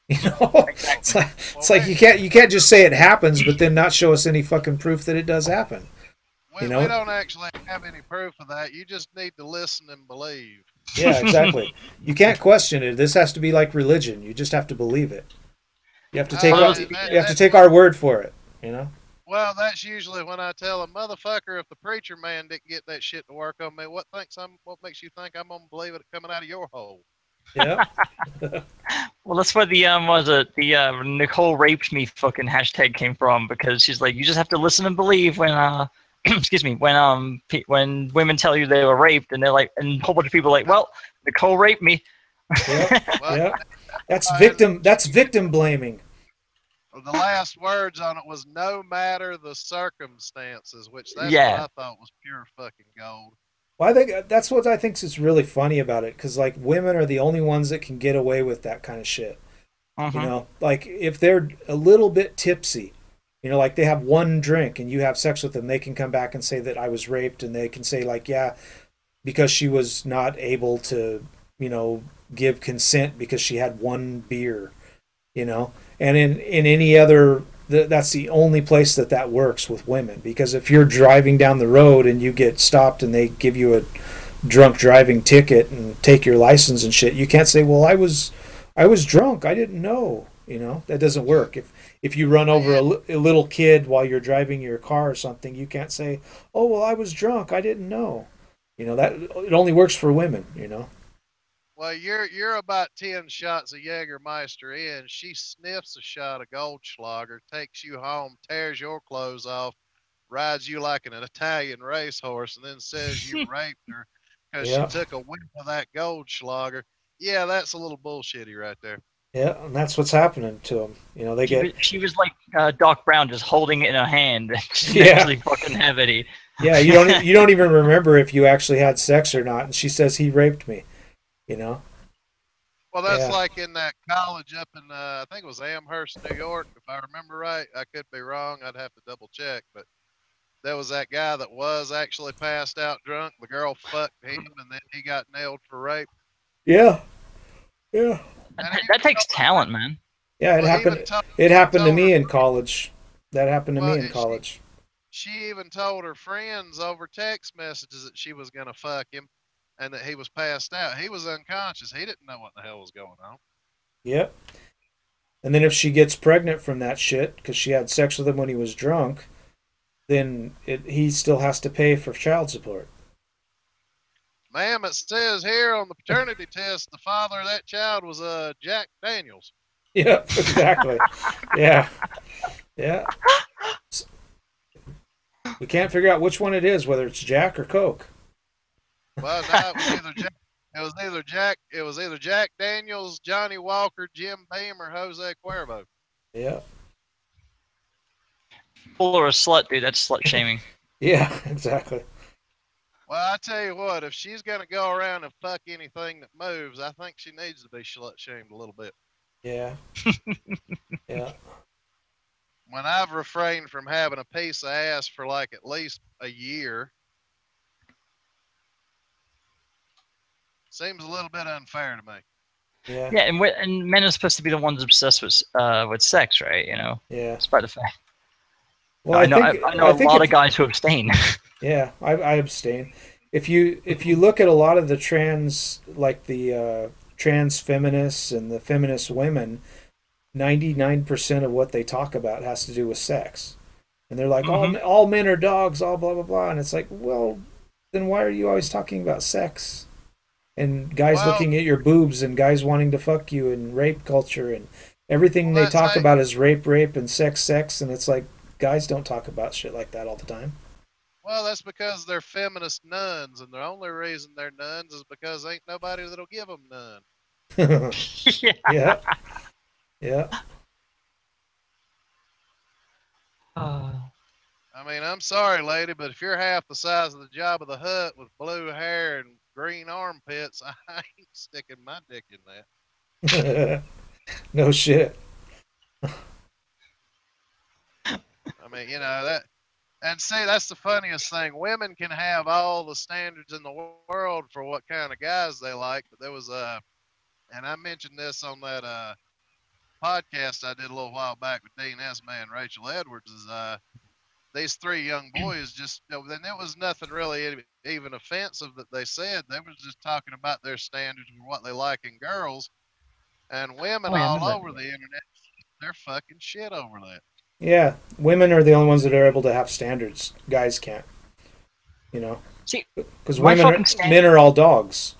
Speaker 4: Exactly. It's like you can't just say it happens, but then not show us any fucking proof that it does happen.
Speaker 1: We don't actually have any proof of that. You just need to listen and believe.
Speaker 4: Yeah, exactly. You can't question it. This has to be like religion. You just have to believe it. You have to take our word for it.
Speaker 1: Well, that's usually when I tell a motherfucker, if the preacher man didn't get that shit to work on me, what makes you think I'm gonna believe it coming out of your hole?
Speaker 4: Yeah.
Speaker 3: Well, that's where the Nicole raped me fucking hashtag came from, because she's like, you just have to listen and believe when excuse me, when women tell you they were raped, and they're like, and a whole bunch of people are like, well, Nicole raped me.
Speaker 4: Yeah. That's victim blaming.
Speaker 1: The last words on it was no matter the circumstances, which that's what I thought was pure fucking gold.
Speaker 4: Well, I think that's what I think is really funny about it, because like women are the only ones that can get away with that kind of shit. Like if they're a little bit tipsy, like they have one drink and you have sex with them, they can come back and say that I was raped, and they can say like, yeah, because she was not able to, give consent because she had one beer, and in any other, that's the only place that works with women, because if you're driving down the road and you get stopped and they give you a drunk driving ticket and take your license and shit, you can't say, well, I was drunk, I didn't know. That doesn't work. If you run over a little kid while you're driving your car or something, you can't say, oh, well, I was drunk, I didn't know. That it only works for women.
Speaker 1: Well, you're about 10 shots of Jägermeister in. She sniffs a shot of Goldschlager, takes you home, tears your clothes off, rides you like an Italian racehorse, and then says you raped her because she took a whiff of that Goldschlager. Yeah, that's a little bullshitty right there.
Speaker 4: Yeah, and that's what's happening to them. You know, they
Speaker 3: She was like Doc Brown, just holding it in her hand. She didn't
Speaker 4: Yeah.
Speaker 3: actually fucking have any.
Speaker 4: Yeah, you don't even remember if you actually had sex or not, and she says he raped me. You know.
Speaker 1: Well, that's
Speaker 4: Yeah.
Speaker 1: like in that college up in, I think it was Amherst, New York, if I remember right. I could be wrong. I'd have to double check. But there was that guy that was actually passed out drunk. The girl fucked him, and then he got nailed for rape.
Speaker 4: Yeah. Yeah.
Speaker 3: That takes talent, man.
Speaker 4: Yeah, it
Speaker 1: Well,
Speaker 4: happened.
Speaker 1: even told-
Speaker 4: It happened to
Speaker 1: told
Speaker 4: me
Speaker 1: her-
Speaker 4: in college. That happened to
Speaker 1: Well,
Speaker 4: me in
Speaker 1: she-
Speaker 4: college.
Speaker 1: She even told her friends over text messages that she was going to fuck him and that he was passed out. He was unconscious. He didn't know what the hell was going on.
Speaker 4: Yep. And then if she gets pregnant from that shit because she had sex with him when he was drunk, then he still has to pay for child support.
Speaker 1: Ma'am, it says here on the paternity test the father of that child was Jack Daniels.
Speaker 4: Yep, exactly. Yeah. Yeah. We can't figure out which one it is, whether it's Jack or Coke.
Speaker 1: Well, no, it was either Jack. It was either Jack Daniels, Johnny Walker, Jim Beam, or Jose Cuervo.
Speaker 4: Yeah.
Speaker 3: Full or a slut, dude. That's slut shaming.
Speaker 4: Yeah, exactly.
Speaker 1: Well, I tell you what, if she's gonna go around and fuck anything that moves, I think she needs to be slut shamed a little bit.
Speaker 4: Yeah. Yeah.
Speaker 1: When I've refrained from having a piece of ass for like at least a year, seems a little bit unfair to me.
Speaker 4: Yeah.
Speaker 3: Yeah, and men are supposed to be the ones obsessed with sex, right? You know,
Speaker 4: Yeah.
Speaker 3: despite the fact.
Speaker 4: Well,
Speaker 3: I know a lot of guys who abstain.
Speaker 4: Yeah, I abstain. If you look at a lot of the trans, like the trans feminists and the feminist women, 99% of what they talk about has to do with sex, and they're like, all men are dogs, all blah blah blah, and it's like, well, then why are you always talking about sex? And guys looking at your boobs, and guys wanting to fuck you, and rape culture, and everything they talk about is rape, and sex, and it's like, guys don't talk about shit like that all the time.
Speaker 1: Well, that's because they're feminist nuns, and the only reason they're nuns is because ain't nobody that'll give them none.
Speaker 4: Yeah. Yeah.
Speaker 1: I mean, I'm sorry, lady, but if you're half the size of the Jabba the Hutt with blue hair and green armpits, I ain't sticking my dick in that.
Speaker 4: No shit.
Speaker 1: I mean, you know that. And see, that's the funniest thing. Women can have all the standards in the world for what kind of guys they like, but there was and I mentioned this on that podcast I did a little while back with Dean Esme and Rachel Edwards. Is these three young boys just, you know, then it was nothing really even offensive that they said. They was just talking about their standards and what they like in girls, and women all over the internet, they're fucking shit over that.
Speaker 4: Yeah, women are the only ones that are able to have standards. Guys can't. You know,
Speaker 3: See,
Speaker 4: because
Speaker 3: men
Speaker 4: are all dogs.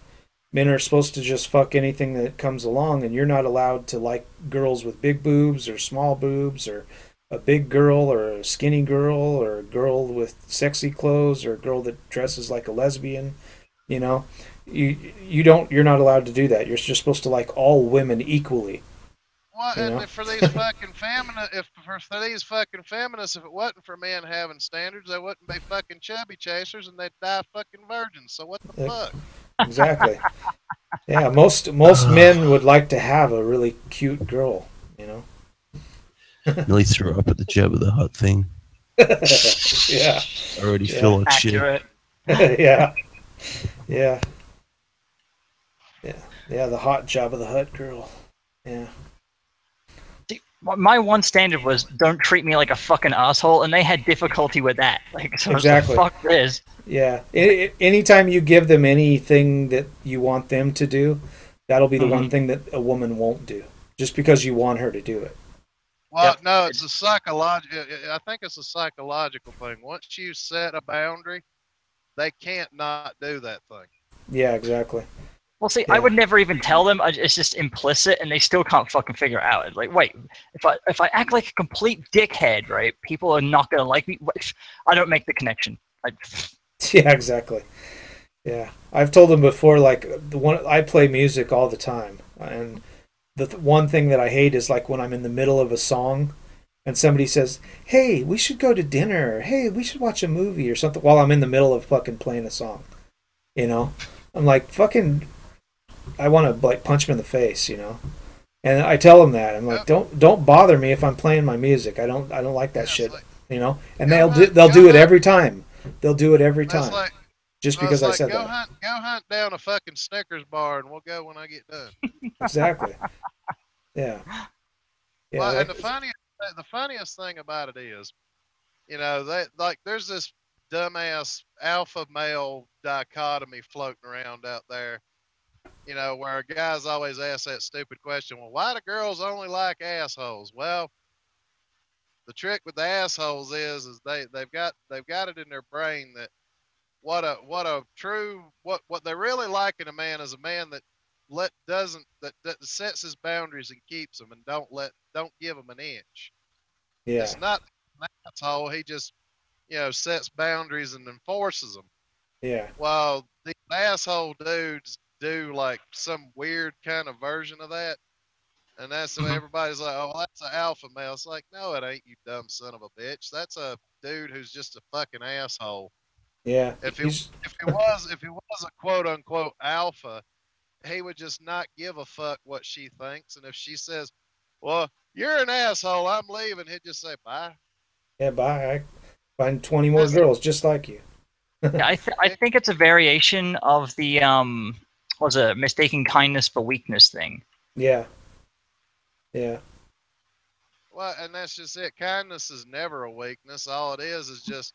Speaker 4: Men are supposed to just fuck anything that comes along, and you're not allowed to like girls with big boobs or small boobs, or a big girl or a skinny girl, or a girl with sexy clothes, or a girl that dresses like a lesbian. You know, you're not allowed to do that. You're just supposed to like all women equally.
Speaker 1: Well, and if for these fucking feminists, if it wasn't for men having standards, they wouldn't be fucking chubby chasers, and they'd die fucking virgins. So what the fuck?
Speaker 4: Exactly. Yeah, most men would like to have a really cute girl, you know.
Speaker 2: Nearly threw up at the Jabba the Hutt thing.
Speaker 4: Yeah.
Speaker 2: I already feel like
Speaker 3: accurate.
Speaker 2: shit.
Speaker 4: Yeah. Yeah. Yeah. Yeah, the hot Jabba the Hutt girl. Yeah.
Speaker 3: See, my one standard was don't treat me like a fucking asshole, and they had difficulty with that. Like, so
Speaker 4: Exactly.
Speaker 3: I was like, fuck this.
Speaker 4: Yeah. Anytime you give them anything that you want them to do, that'll be the one thing that a woman won't do, just because you want her to do it.
Speaker 1: Well, no, it's a psychological. I think it's a psychological thing. Once you set a boundary, they can't not do that thing.
Speaker 4: Yeah, exactly.
Speaker 3: Well, see,
Speaker 4: Yeah.
Speaker 3: I would never even tell them. It's just implicit, and they still can't fucking figure it out. It's like, wait, if I act like a complete dickhead, right? People are not gonna like me. I don't make the connection.
Speaker 4: Yeah, exactly. Yeah, I've told them before. Like the one, I play music all the time, and the one thing that I hate is like when I'm in the middle of a song, and somebody says, "Hey, we should go to dinner," or, "Hey, we should watch a movie," or something, while I'm in the middle of fucking playing a song. You know, I'm like fucking. I want to like punch them in the face. You know, and I tell them that I'm like, don't bother me if I'm playing my music. I don't like that shit.
Speaker 1: Like,
Speaker 4: You know, and they'll do it every time. They'll do it every time.
Speaker 1: like,
Speaker 4: Just because I said
Speaker 1: go
Speaker 4: that.
Speaker 1: go hunt down a fucking Snickers bar, and we'll go when I get done.
Speaker 4: Exactly. Yeah. Yeah.
Speaker 1: Well, and
Speaker 4: Like,
Speaker 1: the funniest thing about it is, they like there's this dumbass alpha male dichotomy floating around out there. Where guys always ask that stupid question, well, why do girls only like assholes? Well, the trick with the assholes is they've got it in their brain that what they really like in a man is a man that that sets his boundaries and keeps them and don't give them an inch.
Speaker 4: yeah.
Speaker 1: It's not an asshole. He just sets boundaries and enforces them.
Speaker 4: Yeah.
Speaker 1: While these asshole dudes do like some weird kind of version of that. And that's what everybody's like, oh, well, that's an alpha male. It's like, no, it ain't, you dumb son of a bitch. That's a dude who's just a fucking asshole.
Speaker 4: Yeah.
Speaker 1: If he was a quote unquote alpha, he would just not give a fuck what she thinks. And if she says, well, you're an asshole, I'm leaving, he'd just say bye.
Speaker 4: Yeah. Bye. I find 20 more girls just like you.
Speaker 3: Yeah, I think it's a variation of the was it mistaking kindness for weakness thing.
Speaker 4: Yeah. Yeah.
Speaker 1: Well, and that's just it. Kindness is never a weakness. All it is just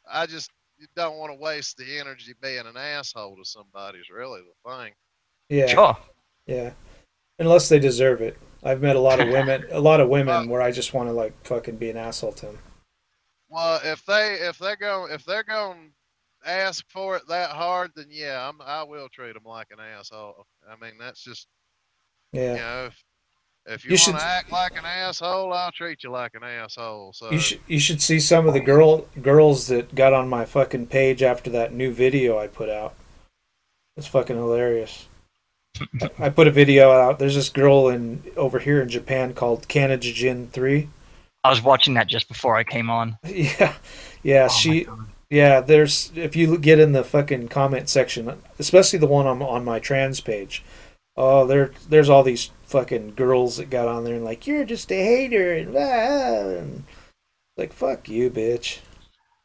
Speaker 1: I just don't want to waste the energy being an asshole to somebody is really the thing.
Speaker 4: Yeah.
Speaker 3: Sure.
Speaker 4: Yeah. Unless they deserve it. I've met a lot of women where I just want to like fucking be an asshole to them.
Speaker 1: Well, if they're going to ask for it that hard, then yeah, I will treat them like an asshole. I mean, that's just
Speaker 4: Yeah.
Speaker 1: If you want to act like an asshole, I'll treat you like an asshole. So
Speaker 4: you should see some of the girls that got on my fucking page after that new video I put out. It's fucking hilarious. I put a video out. There's this girl over here in Japan called Kanajin 3.
Speaker 3: I was watching that just before I came on.
Speaker 4: Yeah. Yeah, there's if you get in the fucking comment section, especially the one on my trans page. Oh, there's all these fucking girls that got on there and like, you're just a hater and, and like, fuck you, bitch.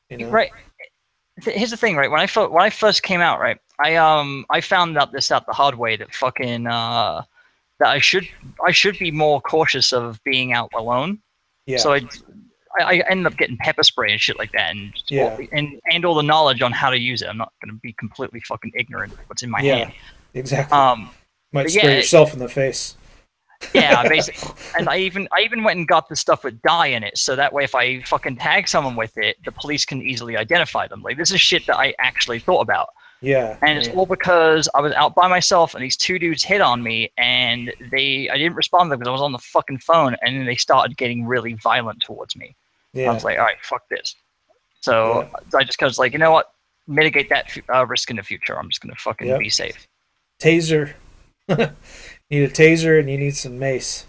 Speaker 3: Right. Here's the thing, right? When I first came out, right, I found out the hard way that fucking that I should be more cautious of being out alone.
Speaker 4: Yeah.
Speaker 3: So I ended up getting pepper spray and shit like that, and all the knowledge on how to use it. I'm not going to be completely fucking ignorant of what's in my hand.
Speaker 4: Exactly. Might spray yourself in the face.
Speaker 3: Yeah, basically. And I even went and got the stuff with dye in it, so that way if I fucking tag someone with it, the police can easily identify them. Like, this is shit that I actually thought about.
Speaker 4: Yeah.
Speaker 3: And it's all because I was out by myself and these two dudes hit on me, and I didn't respond to them because I was on the fucking phone, and then they started getting really violent towards me. Yeah. I was like, all right, fuck this. So I just was like, you know what? Mitigate that risk in the future. I'm just going to fucking be safe.
Speaker 4: Taser. Need a taser and you need some mace.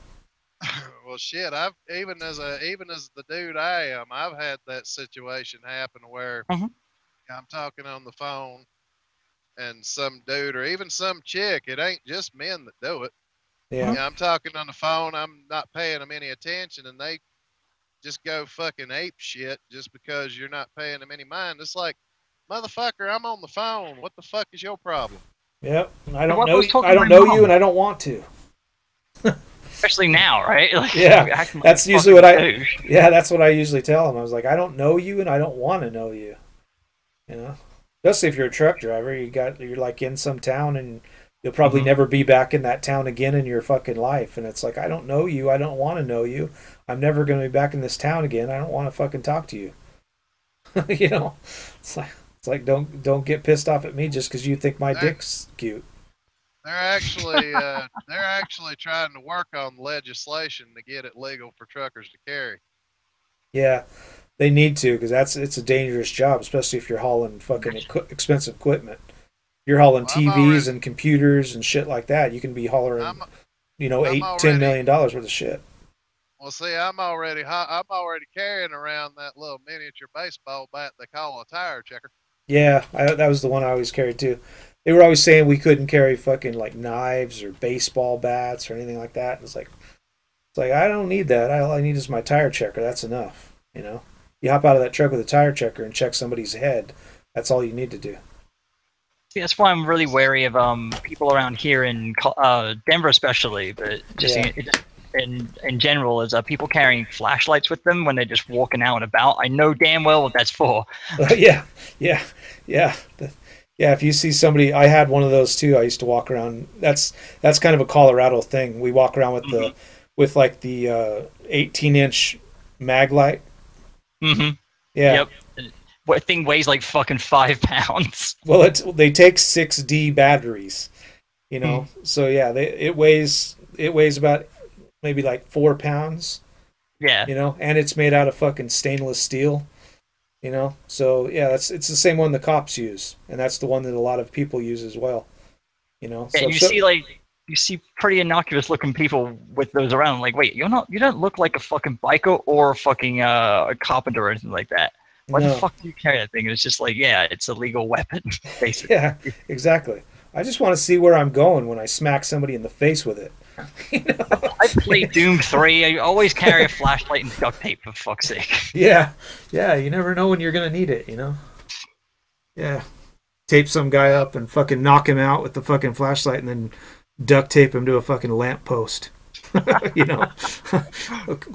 Speaker 1: Well, shit. I've even as the dude I am, I've had that situation happen where I'm talking on the phone, and some dude or even some chick. It ain't just men that do it.
Speaker 4: Yeah.
Speaker 1: I'm talking on the phone. I'm not paying them any attention, and they just go fucking ape shit just because you're not paying them any mind. It's like, motherfucker, I'm on the phone. What the fuck is your problem?
Speaker 4: Yep. I don't know you, and I don't want to.
Speaker 3: Especially now, right? Like,
Speaker 4: yeah. That's usually what that's what I usually tell them. I was like, I don't know you, and I don't want to know you. Especially if you're a truck driver, you're like in some town, and you'll probably never be back in that town again in your fucking life. And it's like, I don't know you. I don't want to know you. I'm never going to be back in this town again. I don't want to fucking talk to you. It's like don't get pissed off at me just because you think my dick's cute.
Speaker 1: They're actually trying to work on legislation to get it legal for truckers to carry.
Speaker 4: Yeah, they need to, because it's a dangerous job, especially if you're hauling fucking expensive equipment. you're hauling
Speaker 1: Well, I'm
Speaker 4: TVs
Speaker 1: already-
Speaker 4: and computers and shit like that. You can be hauling,
Speaker 1: I'm,
Speaker 4: you know,
Speaker 1: I'm
Speaker 4: $8-10 million worth of shit.
Speaker 1: well, see, I'm already carrying around that little miniature baseball bat they call a tire checker.
Speaker 4: Yeah, that was the one I always carried too. They were always saying we couldn't carry fucking like knives or baseball bats or anything like that. It's like I don't need that. All I need is my tire checker. That's enough. You know, you hop out of that truck with a tire checker and check somebody's head. That's all you need to do.
Speaker 3: See, that's why I'm really wary of people around here in Denver, especially, but just in general, is people carrying flashlights with them when they're just walking out and about. I know damn well what that's for.
Speaker 4: Yeah. If you see somebody, I had one of those too. I used to walk around. That's kind of a Colorado thing. We walk around with like the 18-inch mag light.
Speaker 3: Mm-hmm.
Speaker 4: Yeah.
Speaker 3: Yep. What thing weighs like fucking 5 pounds?
Speaker 4: Well, they take 6D batteries, you know. So yeah, it weighs about maybe like 4 pounds.
Speaker 3: Yeah.
Speaker 4: You know, and it's made out of fucking stainless steel. You know, so yeah, it's the same one the cops use, and that's the one that a lot of people use as well. You know,
Speaker 3: And you see pretty innocuous looking people with those around. Like, wait, you don't look like a fucking biker or a fucking a carpenter or anything like that. Why the fuck do you carry that thing? And it's just like, yeah, it's a legal weapon, basically.
Speaker 4: Yeah, exactly. I just want to see where I'm going when I smack somebody in the face with it. You know?
Speaker 3: I play Doom 3. I always carry a flashlight and duct tape, for fuck's sake.
Speaker 4: Yeah, you never know when you're going to need it, you know? Yeah. Tape some guy up and fucking knock him out with the fucking flashlight and then duct tape him to a fucking lamppost. You know?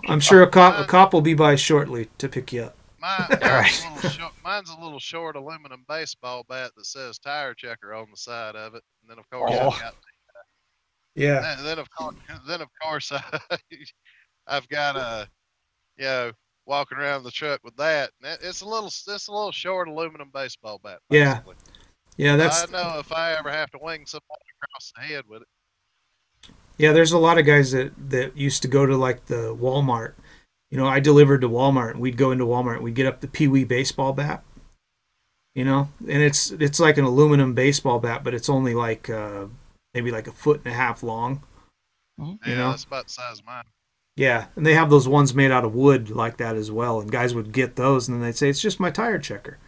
Speaker 4: I'm sure a cop will be by shortly to pick you up.
Speaker 1: Mine's a little short aluminum baseball bat that says tire checker on the side of it. And then, of course, Then of course, I've got walking around the truck with that. And it's a little short aluminum baseball bat. Basically.
Speaker 4: Yeah. That's.
Speaker 1: I know if I ever have to wing somebody across the head with it.
Speaker 4: Yeah, there's a lot of guys that used to go to like the Walmart. You know, I delivered to Walmart, and we'd go into Walmart, and we'd get up the Pee Wee baseball bat. You know, and it's like an aluminum baseball bat, but it's only like maybe like 1.5 feet long.
Speaker 1: Mm-hmm.
Speaker 4: You know,
Speaker 1: that's about the size of mine.
Speaker 4: Yeah, and they have those ones made out of wood like that as well, and guys would get those, and then they'd say it's just my tire checker.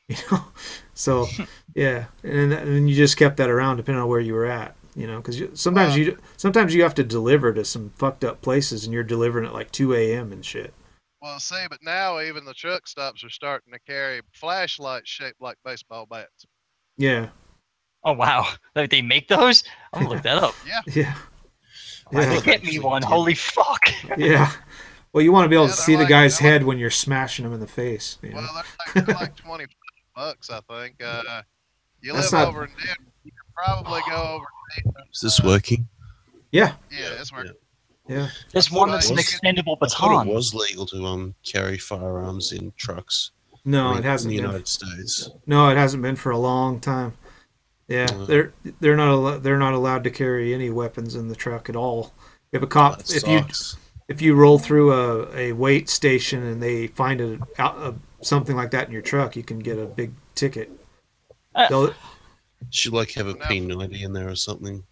Speaker 4: You know, so yeah, and you just kept that around depending on where you were at. You know, because sometimes you have to deliver to some fucked up places, and you're delivering at like 2 a.m. and shit.
Speaker 1: Well, see, but now even the truck stops are starting to carry flashlights shaped like baseball bats.
Speaker 4: Yeah.
Speaker 3: Oh wow, they make those? I'm gonna look that up.
Speaker 1: Yeah.
Speaker 3: Get me one. Holy fuck.
Speaker 4: Yeah. Well, you want to be able to see the guy's head when you're smashing him in the face. You know?
Speaker 1: Well, they're like $20, I think. You live over in Denver, you could probably go over.
Speaker 2: Is this working?
Speaker 4: Yeah.
Speaker 1: Yeah, it's working.
Speaker 4: Yeah.
Speaker 3: There's one that's an extendable baton.
Speaker 2: I thought it was legal to carry firearms in trucks.
Speaker 4: No, it hasn't
Speaker 2: in the
Speaker 4: been.
Speaker 2: United States.
Speaker 4: No, it hasn't been for a long time. Yeah, they're not allowed to carry any weapons in the truck at all. If a cop, if you roll through a weight station and they find something like that in your truck, you can get a big ticket.
Speaker 2: Should like have a P90 in there or something.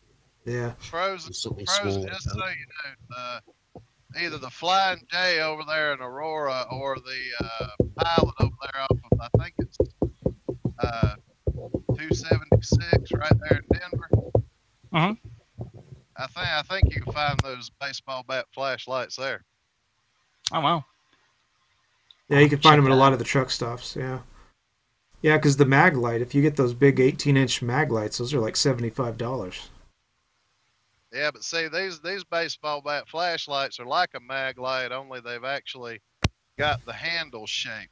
Speaker 4: Yeah.
Speaker 1: Pros,
Speaker 2: just so
Speaker 1: you know, either the Flying J over there in Aurora or the pilot over there off of, I think it's 276 right there in Denver. I think you can find those baseball bat flashlights there.
Speaker 3: Oh wow.
Speaker 4: Yeah, you can find them at a lot of the truck stops. Yeah. Yeah, because the mag light, if you get those big 18-inch mag lights, those are like $75.
Speaker 1: Yeah, but see, these baseball bat flashlights are like a mag light, only they've actually got the handle shape.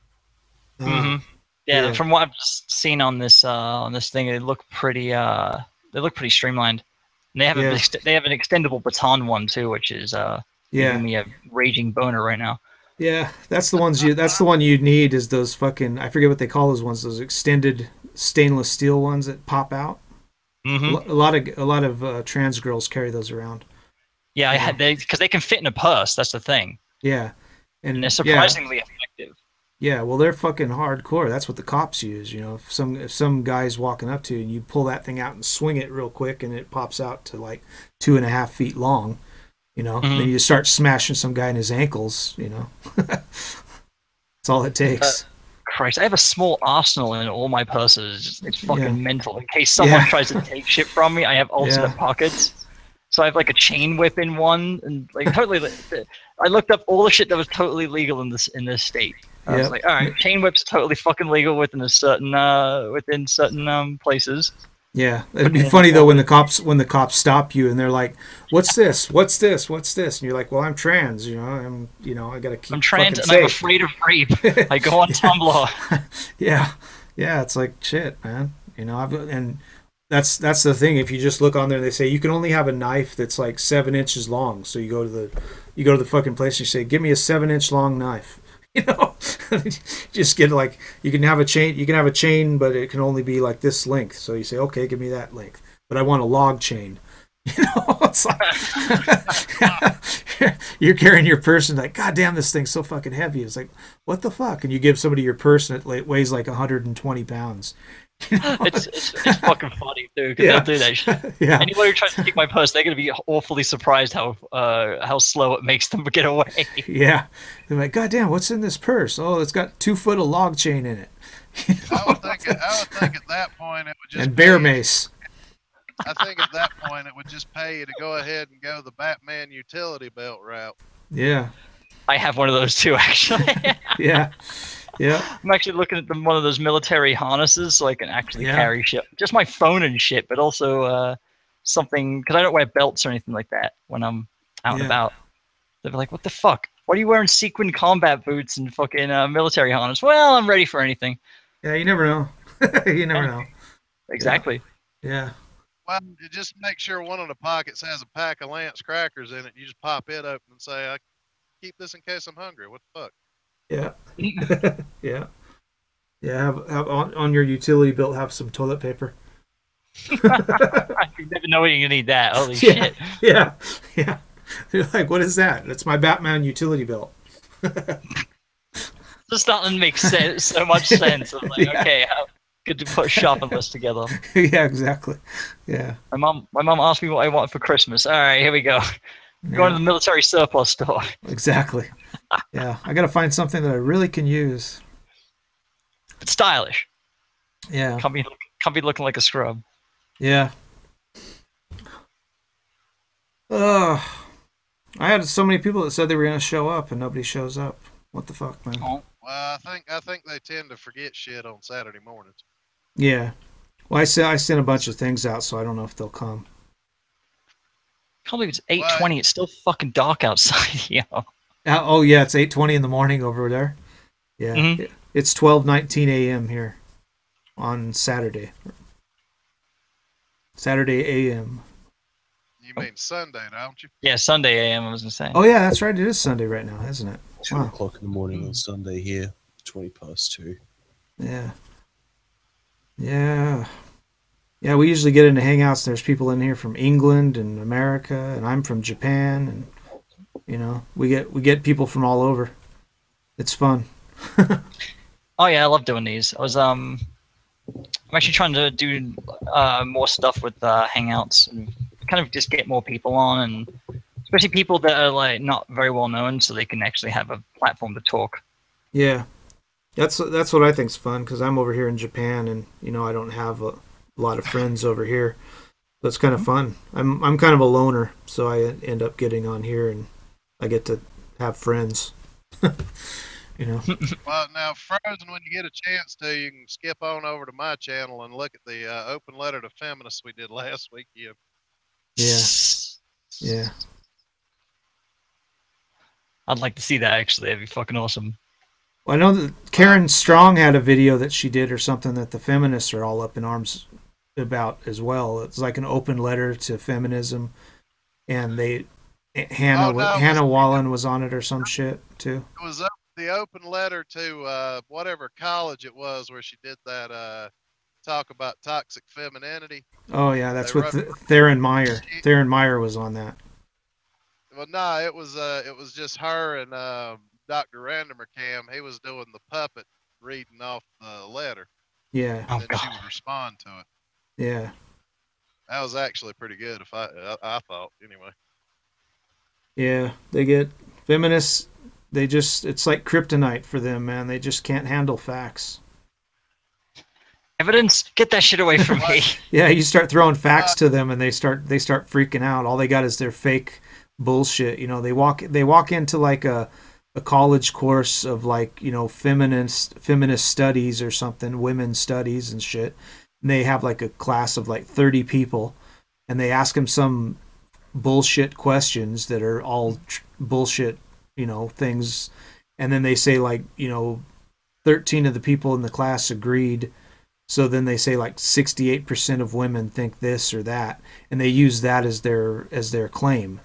Speaker 3: Yeah, from what I've seen on this thing, they look pretty streamlined. And they have they have an extendable baton one too, which is giving me a raging boner right now.
Speaker 4: Yeah, that's the one you need is those fucking, I forget what they call those ones, those extended stainless steel ones that pop out. A lot of trans girls carry those around.
Speaker 3: Yeah, I had because they can fit in a purse. That's the thing.
Speaker 4: Yeah,
Speaker 3: and they're surprisingly effective.
Speaker 4: Yeah, well, they're fucking hardcore. That's what the cops use. You know, if some guy's walking up to you and you pull that thing out and swing it real quick and it pops out to like 2.5 feet long, you know, then
Speaker 3: Mhm.
Speaker 4: you start smashing some guy in his ankles. You know, that's all it takes.
Speaker 3: Christ, I have a small arsenal in all my purses. It's fucking
Speaker 4: Yeah.
Speaker 3: mental. In case someone
Speaker 4: Yeah.
Speaker 3: tries to take shit from me, I have alternate
Speaker 4: Yeah.
Speaker 3: pockets. So I have like a chain whip in one, and like totally. I looked up all the shit that was totally legal in this state. I was
Speaker 4: Yep.
Speaker 3: like, all right, chain whips totally fucking legal within certain places.
Speaker 4: Yeah, it'd be
Speaker 3: And
Speaker 4: funny though when the cops stop you and they're like, "What's this? What's this? What's this?" And you're like, "Well, I'm trans. I gotta keep
Speaker 3: I'm trans
Speaker 4: fucking
Speaker 3: and I'm
Speaker 4: safe."
Speaker 3: afraid of rape. I go on Tumblr.
Speaker 4: Yeah, yeah, it's like shit, man. And that's the thing. If you just look on there, they say you can only have a knife that's like 7 inches long. So you go to the fucking place and you say, "Give me a 7 inch long knife." You know, just get like you can have a chain. You can have a chain, but it can only be like this length. So you say, "Okay, give me that length." But I want a log chain. It's like you're carrying your purse and like, God damn, this thing's so fucking heavy. It's like, what the fuck? And you give somebody your purse and it weighs like 120 pounds.
Speaker 3: It's fucking funny, dude. Because
Speaker 4: Yeah.
Speaker 3: they'll do that shit.
Speaker 4: Yeah,
Speaker 3: Anybody who tries to take my purse, they're gonna be awfully surprised how slow it makes them get away.
Speaker 4: yeah. They're like, God damn, what's in this purse? Oh, it's got 2 foot of log chain in it.
Speaker 1: I would think at that point it would just
Speaker 4: And bear
Speaker 1: pay-
Speaker 4: mace.
Speaker 1: I think at that point it would just pay you to go ahead and go the Batman utility belt route.
Speaker 4: Yeah,
Speaker 3: I have one of those too, actually.
Speaker 4: yeah, yeah,
Speaker 3: I'm actually looking at one of those military harnesses so I can actually
Speaker 4: Yeah.
Speaker 3: carry shit. Just my phone and shit, but also something, because I don't wear belts or anything like that when I'm out and
Speaker 4: Yeah.
Speaker 3: about. They'll be like, what the fuck? Why are you wearing sequin combat boots and fucking military harness? Well, I'm ready for anything.
Speaker 4: yeah. You never know. You never know.
Speaker 3: Exactly.
Speaker 4: Yeah,
Speaker 1: Well, you just make sure one of the pockets has a pack of Lance crackers in it. You just pop it open and say, "I keep this in case I'm hungry." What the fuck?
Speaker 4: yeah, yeah, yeah. Have on your utility belt have some toilet paper.
Speaker 3: You never know when you're gonna need that. Holy
Speaker 4: Yeah.
Speaker 3: shit.
Speaker 4: Yeah, yeah. They're like, what is that? That's my Batman utility belt.
Speaker 3: This starting to make so much sense. I'm like,
Speaker 4: Yeah.
Speaker 3: okay, how good to put a shopping list together.
Speaker 4: Yeah, exactly. Yeah.
Speaker 3: My mom asked me what I want for Christmas. All right, here we go. Going to the military surplus store.
Speaker 4: Exactly. Yeah, I got to find something that I really can use.
Speaker 3: It's stylish.
Speaker 4: Yeah.
Speaker 3: Can't be looking like a scrub.
Speaker 4: Yeah. I had so many people that said they were going to show up and nobody shows up. What the fuck, man?
Speaker 3: Oh.
Speaker 1: Well, I think they tend to forget shit on Saturday mornings.
Speaker 4: Yeah. Well, I sent a bunch of things out, so I don't know if they'll come.
Speaker 3: Can't believe it's 8:20. It's still fucking dark outside, yo.
Speaker 4: Oh yeah, it's 8:20 in the morning over there. Yeah.
Speaker 3: Mhm.
Speaker 4: It's 12:19 a.m. here on Saturday. Saturday a.m.
Speaker 1: You mean Sunday, don't you?
Speaker 3: Yeah, Sunday AM. I was gonna say.
Speaker 4: Oh yeah, that's right. It is Sunday right now, isn't it?
Speaker 2: 2
Speaker 4: Wow.
Speaker 2: o'clock in the morning on Sunday here, 2:20.
Speaker 4: Yeah. Yeah. Yeah, we usually get into hangouts. There's people in here from England and America, and I'm from Japan, and we get people from all over. It's fun.
Speaker 3: Oh yeah, I love doing these. I'm actually trying to do more stuff with Hangouts and kind of just get more people on, and especially people that are like not very well known, so they can actually have a platform to talk.
Speaker 4: Yeah, that's what I think's fun because I'm over here in Japan, and I don't have a lot of friends over here. So it's kind of fun. I'm kind of a loner, so I end up getting on here, and I get to have friends.
Speaker 1: Well, now, Frozen, when you get a chance to, you can skip on over to my channel and look at the open letter to feminists we did last week.
Speaker 4: Yeah. Yeah.
Speaker 3: I'd like to see that actually. That'd be fucking awesome.
Speaker 4: Well, I know that Karen Strong had a video that she did or something that the feminists are all up in arms about as well. It's like an open letter to feminism, and Hannah Wallen was on it or some shit too.
Speaker 1: It was the open letter to whatever college it was where she did that talk about toxic femininity.
Speaker 4: Oh yeah, that's
Speaker 1: They
Speaker 4: with
Speaker 1: wrote-
Speaker 4: Theron Meyer. Theron Meyer was on that.
Speaker 1: Well, no, it was just her and Dr. Randomer Cam, he was doing the puppet reading off the letter,
Speaker 4: Yeah.
Speaker 3: Oh
Speaker 1: and then she
Speaker 3: god.
Speaker 1: would respond to it.
Speaker 4: Yeah.
Speaker 1: That was actually pretty good. If I thought anyway.
Speaker 4: Yeah. They get feminists. They just, it's like kryptonite for them, man. They just can't handle facts.
Speaker 3: Evidence? Get that shit away from me.
Speaker 4: Yeah, you start throwing facts to them, and they start freaking out. All they got is their fake bullshit. You know, they walk into like a college course of like, you know, feminist studies or something, women's studies and shit. And they have like a class of like 30 people, and they ask them some bullshit questions that are all bullshit, you know, things. And then they say like, you know, 13 of the people in the class agreed. So then they say like 68% of women think this or that, and they use that as their claim,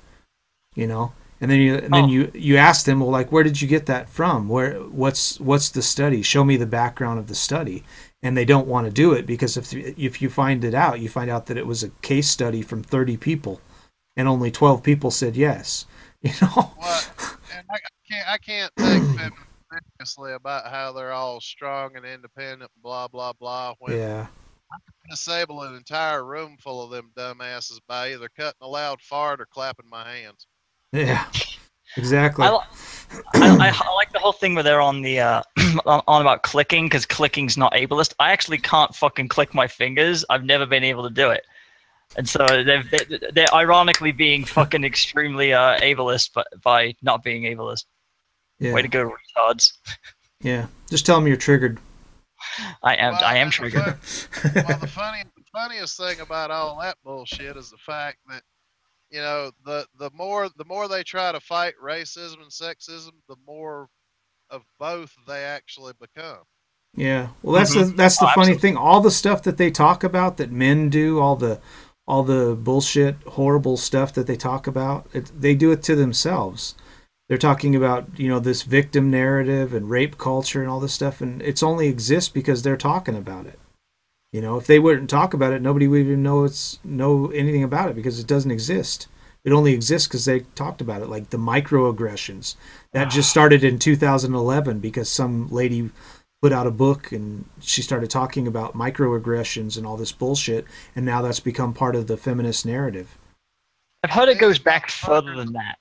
Speaker 4: you know. And then you ask them, well, like, where did you get that from? What's the study? Show me the background of the study. And they don't want to do it because if you find it out, you find out that it was a case study from 30 people, and only 12 people said yes. You know.
Speaker 1: What? And I can't take them seriously about how they're all strong and independent, blah blah blah. When
Speaker 4: Yeah.
Speaker 1: I can disable an entire room full of them dumbasses by either cutting a loud fart or clapping my hands.
Speaker 4: Yeah. Exactly.
Speaker 3: I like the whole thing where they're on the on about clicking, because clicking's not ableist. I actually can't fucking click my fingers. I've never been able to do it, and so they're ironically being fucking extremely ableist, but by not being ableist.
Speaker 4: Yeah.
Speaker 3: Way to go, retards.
Speaker 4: Yeah. Just tell them you're triggered.
Speaker 3: I am triggered.
Speaker 1: The funniest thing about all that bullshit is the fact that, you know, the more they try to fight racism and sexism, the more of both they actually become.
Speaker 4: Yeah. Well, that's the funny thing. All the stuff that they talk about that men do, all the bullshit, horrible stuff that they talk about, they do it to themselves. They're talking about, you know, this victim narrative and rape culture and all this stuff, and it's only exists because they're talking about it. You know, if they wouldn't talk about it, nobody would even know anything about it, because it doesn't exist. It only exists because they talked about it, like the microaggressions. That just started in 2011 because some lady put out a book and she started talking about microaggressions and all this bullshit, and now that's become part of the feminist narrative.
Speaker 3: I've heard it goes back further than that.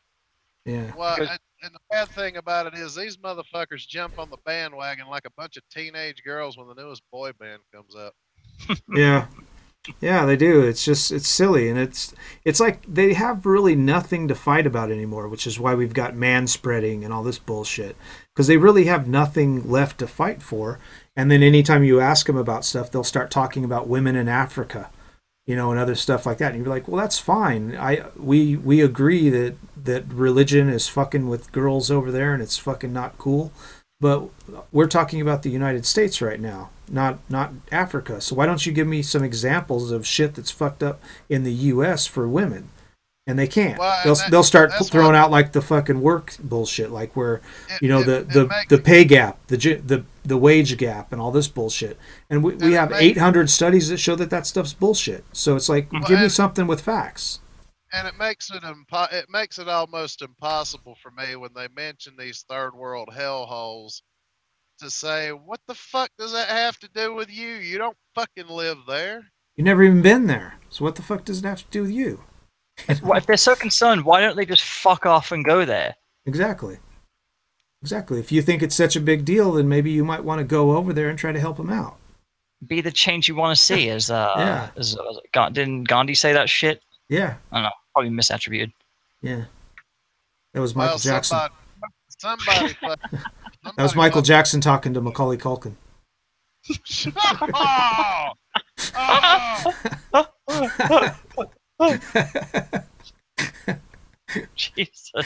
Speaker 4: Yeah.
Speaker 1: Well, and the bad thing about it is these motherfuckers jump on the bandwagon like a bunch of teenage girls when the newest boy band comes up.
Speaker 4: Yeah. Yeah, they do. It's silly, and it's like they have really nothing to fight about anymore, which is why we've got manspreading and all this bullshit, because they really have nothing left to fight for. And then anytime you ask them about stuff, they'll start talking about women in Africa, you know, and other stuff like that. And you're like, well, that's fine. We agree that religion is fucking with girls over there, and it's fucking not cool. But we're talking about the United States right now, not Africa. So why don't you give me some examples of shit that's fucked up in the U.S. for women? And they can't. Well, they'll start throwing out like the fucking work bullshit, like where, you know, the pay gap, the wage gap, and all this bullshit. And we have 800 studies that show that stuff's bullshit. So it's like, give me something with facts.
Speaker 1: And it makes it almost impossible for me when they mention these third world hellholes to say, what the fuck does that have to do with you? You don't fucking live there.
Speaker 4: You never even been there. So what the fuck does it have to do with you?
Speaker 3: Well, if they're so concerned, why don't they just fuck off and go there?
Speaker 4: Exactly. If you think it's such a big deal, then maybe you might want to go over there and try to help them out.
Speaker 3: Be the change you want to see.
Speaker 4: Yeah.
Speaker 3: Didn't Gandhi say that shit?
Speaker 4: Yeah.
Speaker 3: I don't know. Probably misattributed.
Speaker 4: Yeah. That was Michael Jackson.
Speaker 1: Somebody
Speaker 4: that was Michael Jackson talking to Macaulay Culkin.
Speaker 3: Jesus. A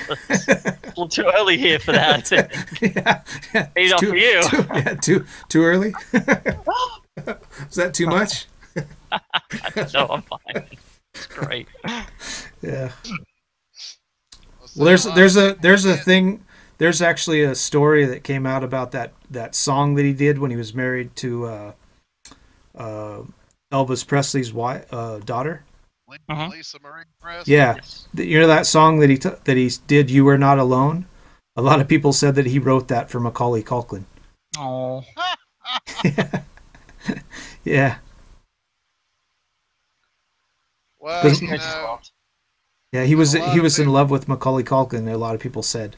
Speaker 3: little too early here for that.
Speaker 4: Yeah.
Speaker 3: Paid off for you.
Speaker 4: Too early? Is that too much?
Speaker 3: No, I'm fine. It's great.
Speaker 4: Yeah. Well, there's a thing. There's actually a story that came out about that song that he did when he was married to Elvis Presley's daughter.
Speaker 1: Lisa Marie Presley.
Speaker 4: Yeah, you know that song that he did, "You Were Not Alone." A lot of people said that he wrote that for Macaulay Culkin.
Speaker 3: Oh.
Speaker 4: Yeah. Yeah.
Speaker 1: Well,
Speaker 4: Because-
Speaker 1: you know,
Speaker 4: Yeah, he was
Speaker 1: A lot
Speaker 4: he
Speaker 1: of
Speaker 4: was in
Speaker 1: people-
Speaker 4: love with Macaulay Culkin. A lot of people said.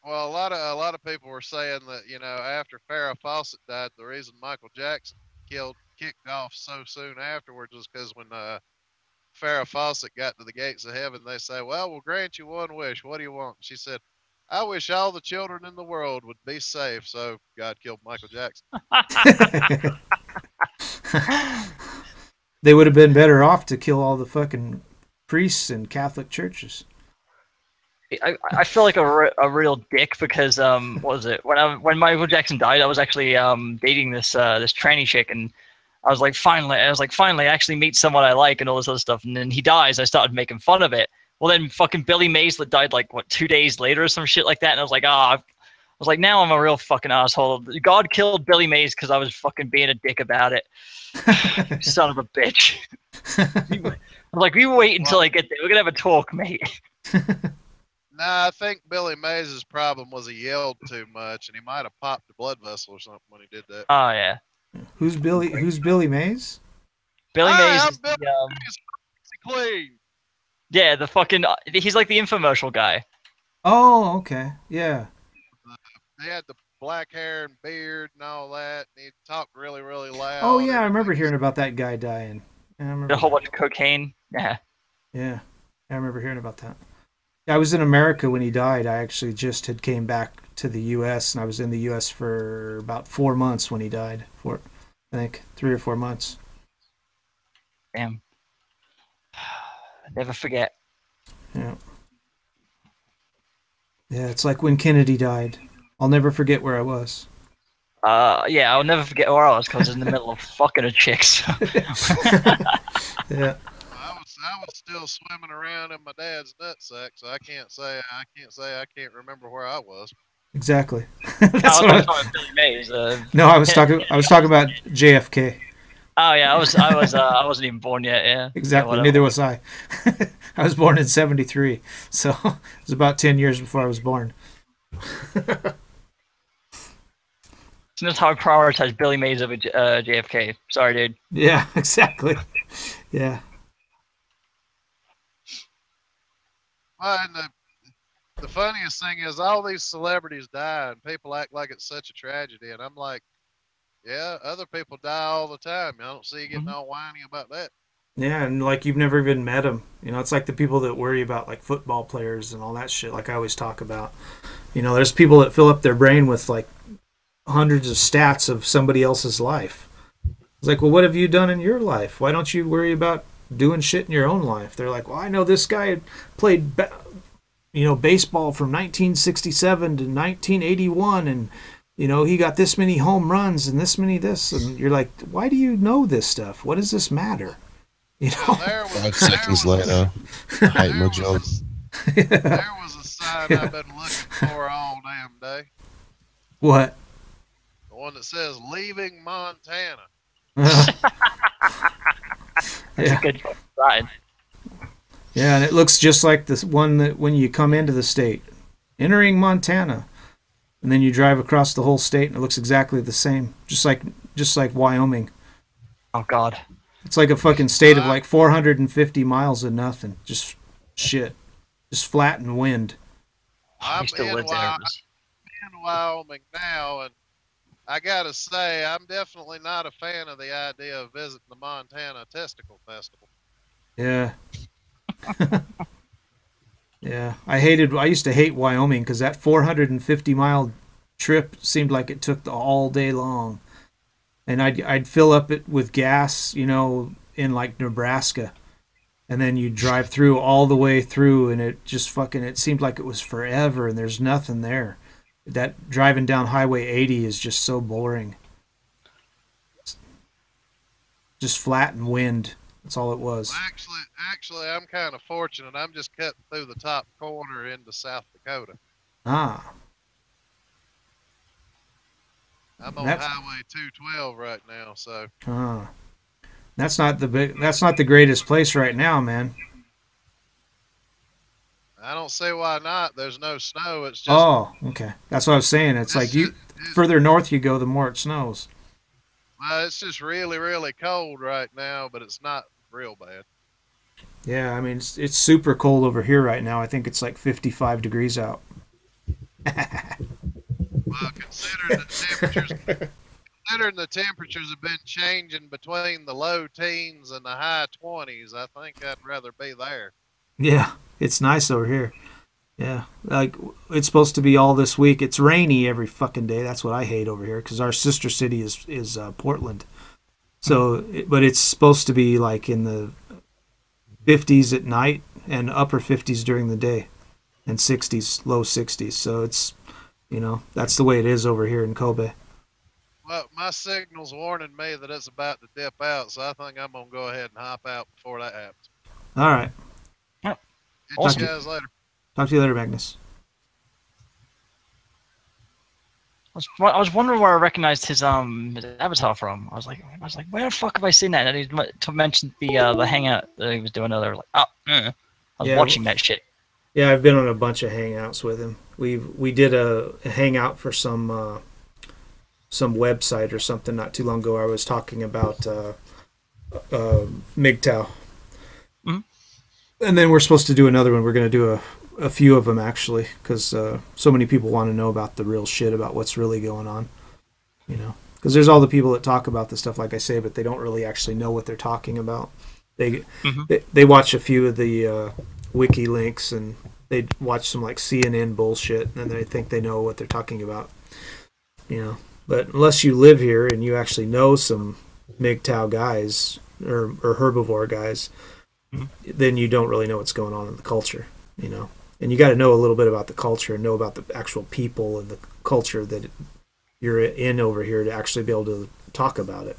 Speaker 1: well, a lot of people were saying that, you know, after Farrah Fawcett died, the reason Michael Jackson kicked off so soon afterwards was because when Farrah Fawcett got to the gates of heaven, they say, "Well, we'll grant you one wish. What do you want?" She said, "I wish all the children in the world would be safe." So God killed Michael Jackson.
Speaker 4: They would have been better off to kill all the fucking priests in Catholic churches.
Speaker 3: I feel like a real dick because what was it when Michael Jackson died? I was actually dating this tranny chick, and I was like finally I actually meet someone I like and all this other stuff. And then he dies. I started making fun of it. Well, then fucking Billy Mays died like what 2 days later or some shit like that. And I was like, now I'm a real fucking asshole. God killed Billy Mays because I was fucking being a dick about it. Son of a bitch. I'm like, we wait until I get there. We're gonna have a talk, mate.
Speaker 1: Nah, I think Billy Mays' problem was he yelled too much, and he might have popped a blood vessel or something when he did that.
Speaker 3: Oh yeah.
Speaker 4: Who's Billy Mays?
Speaker 3: Billy
Speaker 1: Hi,
Speaker 3: Mays
Speaker 1: I'm
Speaker 3: is
Speaker 1: Billy
Speaker 3: the,
Speaker 1: Mays, clean.
Speaker 3: yeah, the fucking he's like the infomercial guy.
Speaker 4: Oh, okay. Yeah.
Speaker 1: He had the black hair and beard and all that, and he talked really, really loud.
Speaker 4: Oh yeah, I remember
Speaker 1: Everything
Speaker 4: hearing about that guy dying. Yeah, I remember.
Speaker 3: A whole bunch of cocaine. Yeah.
Speaker 4: Yeah, I remember hearing about that. I was in America when he died. I actually just had came back to the U.S. and I was in the U.S. for about 4 months when he died. I think 3 or 4 months.
Speaker 3: Damn. Never forget.
Speaker 4: Yeah. Yeah, it's like when Kennedy died. I'll never forget where I was.
Speaker 3: Yeah, I'll never forget where I was because I was in the middle of fucking a chick. So.
Speaker 4: Yeah.
Speaker 1: I was still swimming around in my dad's nutsack, so I can't say I can't remember where I was.
Speaker 4: Exactly.
Speaker 3: I
Speaker 4: That's
Speaker 3: was
Speaker 4: what
Speaker 3: talking about Billy Mays.
Speaker 4: No, I was talking about JFK.
Speaker 3: Oh yeah, I wasn't even born yet. Yeah.
Speaker 4: Exactly.
Speaker 3: Yeah,
Speaker 4: Neither was I. I was born in '73, so it was about 10 years before I was born.
Speaker 3: So that's how I prioritize Billy Mays over JFK. Sorry, dude.
Speaker 4: Yeah, exactly. Yeah.
Speaker 1: And the funniest thing is all these celebrities die and people act like it's such a tragedy, and I'm like, yeah, other people die all the time. I don't see you getting all whiny about that.
Speaker 4: Yeah, and like you've never even met them. You know, it's like the people that worry about like football players and all that shit. Like I always talk about. You know, there's people that fill up their brain with like hundreds of stats of somebody else's life. It's like, well, what have you done in your life? Why don't you worry about doing shit in your own life? They're like, well, I know this guy played, baseball from 1967 to 1981, and he got this many home runs and this many this, and you're like, why do you know this stuff? What does this matter?
Speaker 1: Well,
Speaker 2: 5 seconds later, I hate my job.
Speaker 1: There was a sign I've been looking for all damn day.
Speaker 4: What?
Speaker 1: The one that says "Leaving Montana."
Speaker 3: That's
Speaker 4: Yeah.
Speaker 3: a good ride.
Speaker 4: Yeah, and it looks just like this one that when you come into the state, entering Montana, and then you drive across the whole state, and it looks exactly the same, just like Wyoming.
Speaker 3: Oh God.
Speaker 4: It's like a fucking state of like 450 miles of nothing, just shit, just flat and wind.
Speaker 3: I
Speaker 1: I'm
Speaker 3: used to
Speaker 1: in,
Speaker 3: live there.
Speaker 1: in Wyoming now, and I gotta say, I'm definitely not a fan of the idea of visiting the Montana Testicle Festival.
Speaker 4: Yeah. Yeah, I used to hate Wyoming because that 450-mile trip seemed like it took all day long. And I'd fill up it with gas, in like Nebraska. And then you drive through all the way through, and it just it seemed like it was forever, and there's nothing there. That driving down Highway 80 is just so boring. Just flat and wind. That's all it was.
Speaker 1: Actually, I'm kind of fortunate. I'm just cutting through the top corner into South Dakota.
Speaker 4: Ah.
Speaker 1: I'm on
Speaker 4: That's-
Speaker 1: Highway 212 right now, so
Speaker 4: Ah. That's not the greatest place right now, man.
Speaker 1: I don't see why not. There's no snow. It's just.
Speaker 4: Oh, okay. That's what I was saying. It's like further north you go, the more it snows.
Speaker 1: It's just really, really cold right now, but it's not real bad.
Speaker 4: Yeah, I mean it's super cold over here right now. I think it's like 55 degrees out.
Speaker 1: Well, considering the temperatures have been changing between the low teens and the high 20s, I think I'd rather be there.
Speaker 4: Yeah, it's nice over here. Yeah, like it's supposed to be all this week. It's rainy every fucking day. That's what I hate over here because our sister city is Portland. So, but it's supposed to be like in the 50s at night and upper 50s during the day, and 60s, low 60s. So it's, that's the way it is over here in Kobe.
Speaker 1: Well, my signal's warning me that it's about to dip out, so I think I'm gonna go ahead and hop out before that happens.
Speaker 4: All right.
Speaker 3: Yep.
Speaker 1: Catch you guys later.
Speaker 4: Talk to you later, Magnus.
Speaker 3: I was wondering where I recognized his avatar from. I was like, where the fuck have I seen that? And he mentioned the hangout that he was doing earlier. Like, I was watching that shit.
Speaker 4: Yeah, I've been on a bunch of hangouts with him. We did a hangout for some website or something not too long ago. I was talking about MGTOW.
Speaker 3: Mm-hmm.
Speaker 4: And then we're supposed to do another one. We're going to do a few of them, actually, because so many people want to know about the real shit, about what's really going on. Because there's all the people that talk about the stuff, like I say, but they don't really actually know what they're talking about. They watch a few of the wiki links, and they watch some like CNN bullshit, and then they think they know what they're talking about. But unless you live here and you actually know some MGTOW guys or herbivore guys, then you don't really know what's going on in the culture, And you got to know a little bit about the culture and know about the actual people and the culture that you're in over here to actually be able to talk about it,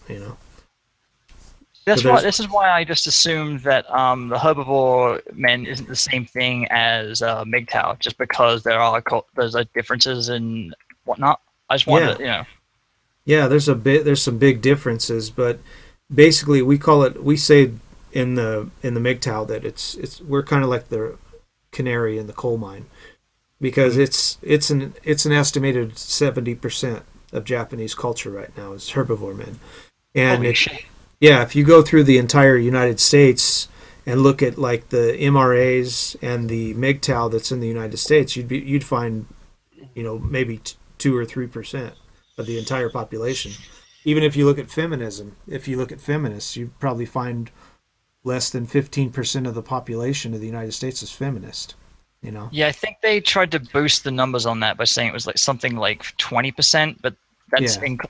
Speaker 3: This is why I just assumed that the herbivore men isn't the same thing as MGTOW, just because there's differences and whatnot. I just wanted to,
Speaker 4: Yeah, there's some big differences, but basically we say in the MGTOW that we're kind of like the canary in the coal mine, because it's an estimated 70% of Japanese culture right now is herbivore men. And if you go through the entire United States and look at like the MRAs and the MGTOW that's in the United States, you'd find maybe 2 or 3% of the entire population. Even if you look at feminism, if you look at feminists, you probably find less than 15% of the population of the United States is feminist.
Speaker 3: Yeah, I think they tried to boost the numbers on that by saying it was like something like 20%, but that's I think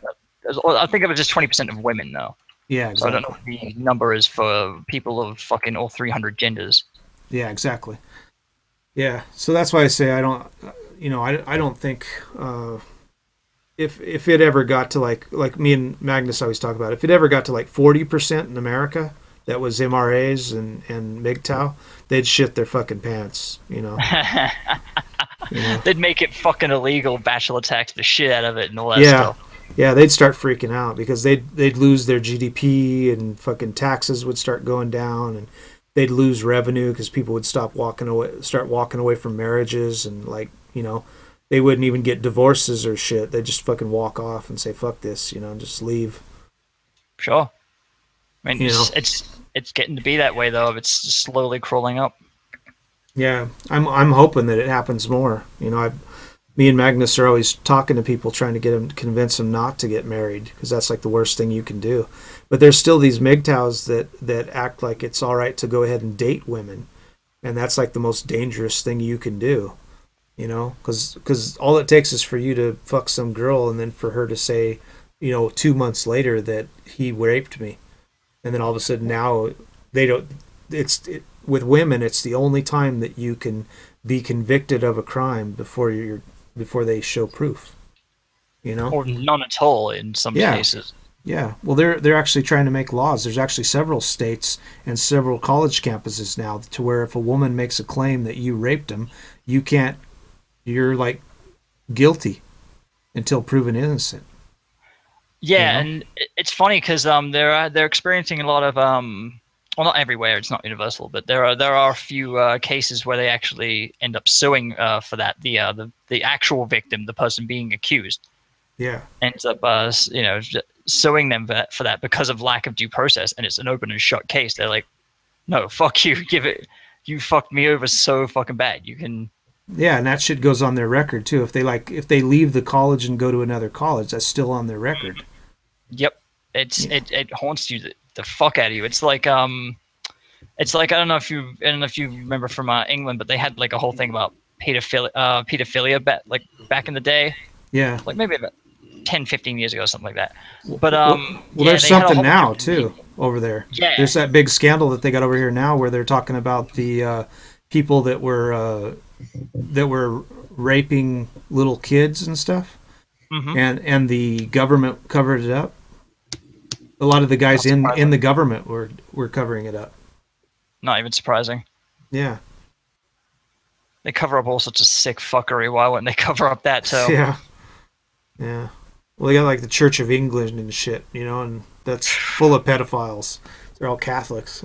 Speaker 3: it was just 20% of women though.
Speaker 4: Yeah, exactly.
Speaker 3: So I don't know what the number is for people of fucking all 300 genders.
Speaker 4: Yeah, exactly. Yeah, so that's why I say I don't think if it ever got to like me and Magnus always talk about, if it ever got to like 40% in America that was MRAs and MGTOW, they'd shit their fucking pants,
Speaker 3: They'd make it fucking illegal, bachelor tax the shit out of it and all that stuff.
Speaker 4: Yeah, they'd start freaking out because they'd lose their GDP and fucking taxes would start going down, and they'd lose revenue because people would start walking away from marriages, and they wouldn't even get divorces or shit. They'd just fucking walk off and say fuck this, and just leave. Sure.
Speaker 3: I mean, it's getting to be that way though. It's just slowly crawling up.
Speaker 4: Yeah, I'm hoping that it happens more. Me and Magnus are always talking to people, trying to convince them not to get married, because that's like the worst thing you can do. But there's still these MGTOWs that act like it's all right to go ahead and date women, and that's like the most dangerous thing you can do. Because all it takes is for you to fuck some girl, and then for her to say, 2 months later that he raped me, and then all of a sudden now they don't. With women, it's the only time that you can be convicted of a crime before they show proof,
Speaker 3: or none at all in some cases.
Speaker 4: Yeah, well, they're actually trying to make laws. There's actually several states and several college campuses now to where if a woman makes a claim that you raped them, you're like guilty until proven innocent.
Speaker 3: Yeah, and it's funny because they're experiencing a lot of well, not everywhere. It's not universal, but there are a few cases where they actually end up suing for that. The actual victim, the person being accused, ends up suing them for that because of lack of due process, and it's an open and shut case. They're like, no, fuck you, you fucked me over so fucking bad. You can.
Speaker 4: Yeah, and that shit goes on their record too. If they leave the college and go to another college, that's still on their record.
Speaker 3: Yep, it haunts you the fuck out of you. It's like I don't know if you remember from England, but they had like a whole thing about pedophilia back in the day.
Speaker 4: Yeah,
Speaker 3: like maybe about 10, 15 years ago, something like that. But
Speaker 4: there's something now too over there.
Speaker 3: Yeah,
Speaker 4: there's that big scandal that they got over here now, where they're talking about the people that were raping little kids and stuff, and the government covered it up. A lot of the guys in the government were covering it up.
Speaker 3: Not even surprising.
Speaker 4: Yeah.
Speaker 3: They cover up all sorts of sick fuckery. Why wouldn't they cover up that too?
Speaker 4: Yeah. Yeah. Well, they got like the Church of England and shit, and that's full of pedophiles. They're all Catholics,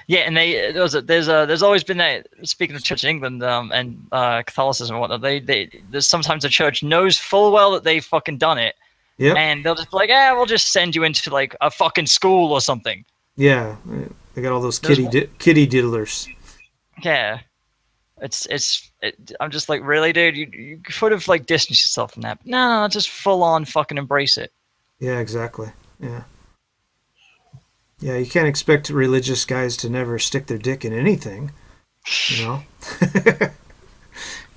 Speaker 3: Yeah, and there's always been that. Speaking of Church of England and Catholicism and whatnot, there's sometimes the church knows full well that they've fucking done it.
Speaker 4: Yep.
Speaker 3: And they'll just be like, we'll just send you into like a fucking school or something.
Speaker 4: Yeah, they got all those kitty diddlers.
Speaker 3: Yeah, I'm just like, really, dude? You could have like distanced yourself from that. But no, just full on fucking embrace it.
Speaker 4: Yeah, exactly. Yeah. Yeah, you can't expect religious guys to never stick their dick in anything,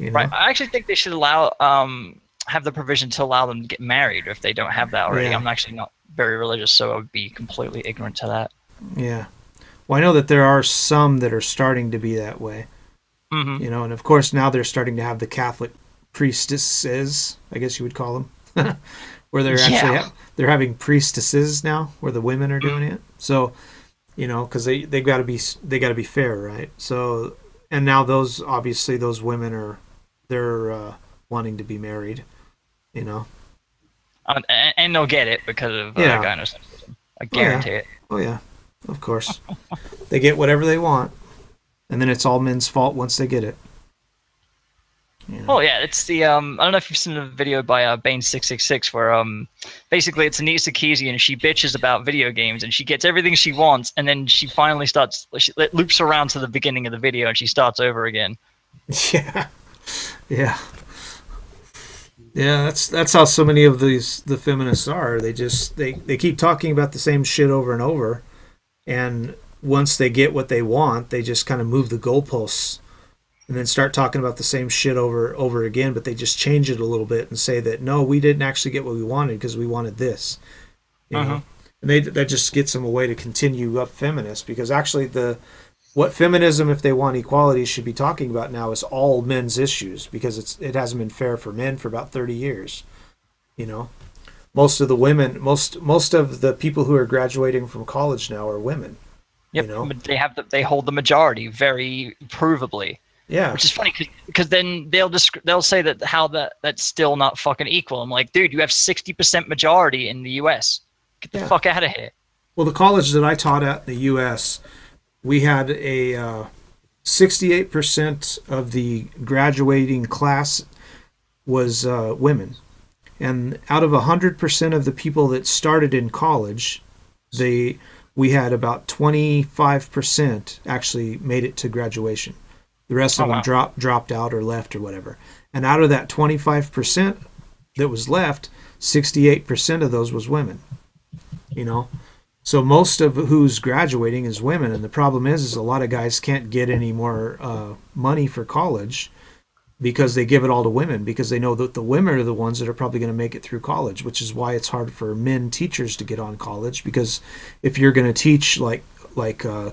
Speaker 3: Right. I actually think they should allow have the provision to allow them to get married if they don't have that already. Yeah. I'm actually not very religious, so I would be completely ignorant to that.
Speaker 4: Yeah. Well, I know that there are some that are starting to be that way.
Speaker 3: Mm-hmm.
Speaker 4: And of course now they're starting to have the Catholic priestesses, I guess you would call them, where they're actually they're having priestesses now, where the women are doing it. So, because they got to be fair, right? So, and now those women they're wanting to be married.
Speaker 3: And they'll get it because of gynocentricism. I guarantee it.
Speaker 4: Oh yeah, of course. They get whatever they want, and then it's all men's fault once they get it.
Speaker 3: Oh yeah, it's the I don't know if you've seen the video by Bane666 where basically it's Anissa Keys and she bitches about video games and she gets everything she wants and then she finally it loops around to the beginning of the video and she starts over again.
Speaker 4: Yeah. Yeah, that's how so many of the feminists are. They just they keep talking about the same shit over and over, and once they get what they want, they just kind of move the goalposts and then start talking about the same shit over again, but they just change it a little bit and say that no, we didn't actually get what we wanted because we wanted this. You know? And that just gets them a way to continue up feminists, because actually what feminism, if they want equality, should be talking about now is all men's issues, because it hasn't been fair for men for about 30 years. Most of the women, most of the people who are graduating from college now are women.
Speaker 3: Yep, but they hold the majority very provably.
Speaker 4: Yeah,
Speaker 3: which is funny because then they'll say that that's still not fucking equal. I'm like, dude, you have 60% majority in the U.S. Get the fuck out of here.
Speaker 4: Well, the college that I taught at in the U.S., we had a 68% of the graduating class was women, and out of 100% of the people that started in college, we had about 25% actually made it to graduation. The rest of them dropped out or left or whatever. And out of that 25% that was left, 68% of those was women. So most of who's graduating is women, and the problem is a lot of guys can't get any more money for college because they give it all to women, because they know that the women are the ones that are probably going to make it through college, which is why it's hard for men teachers to get on college, because if you're going to teach like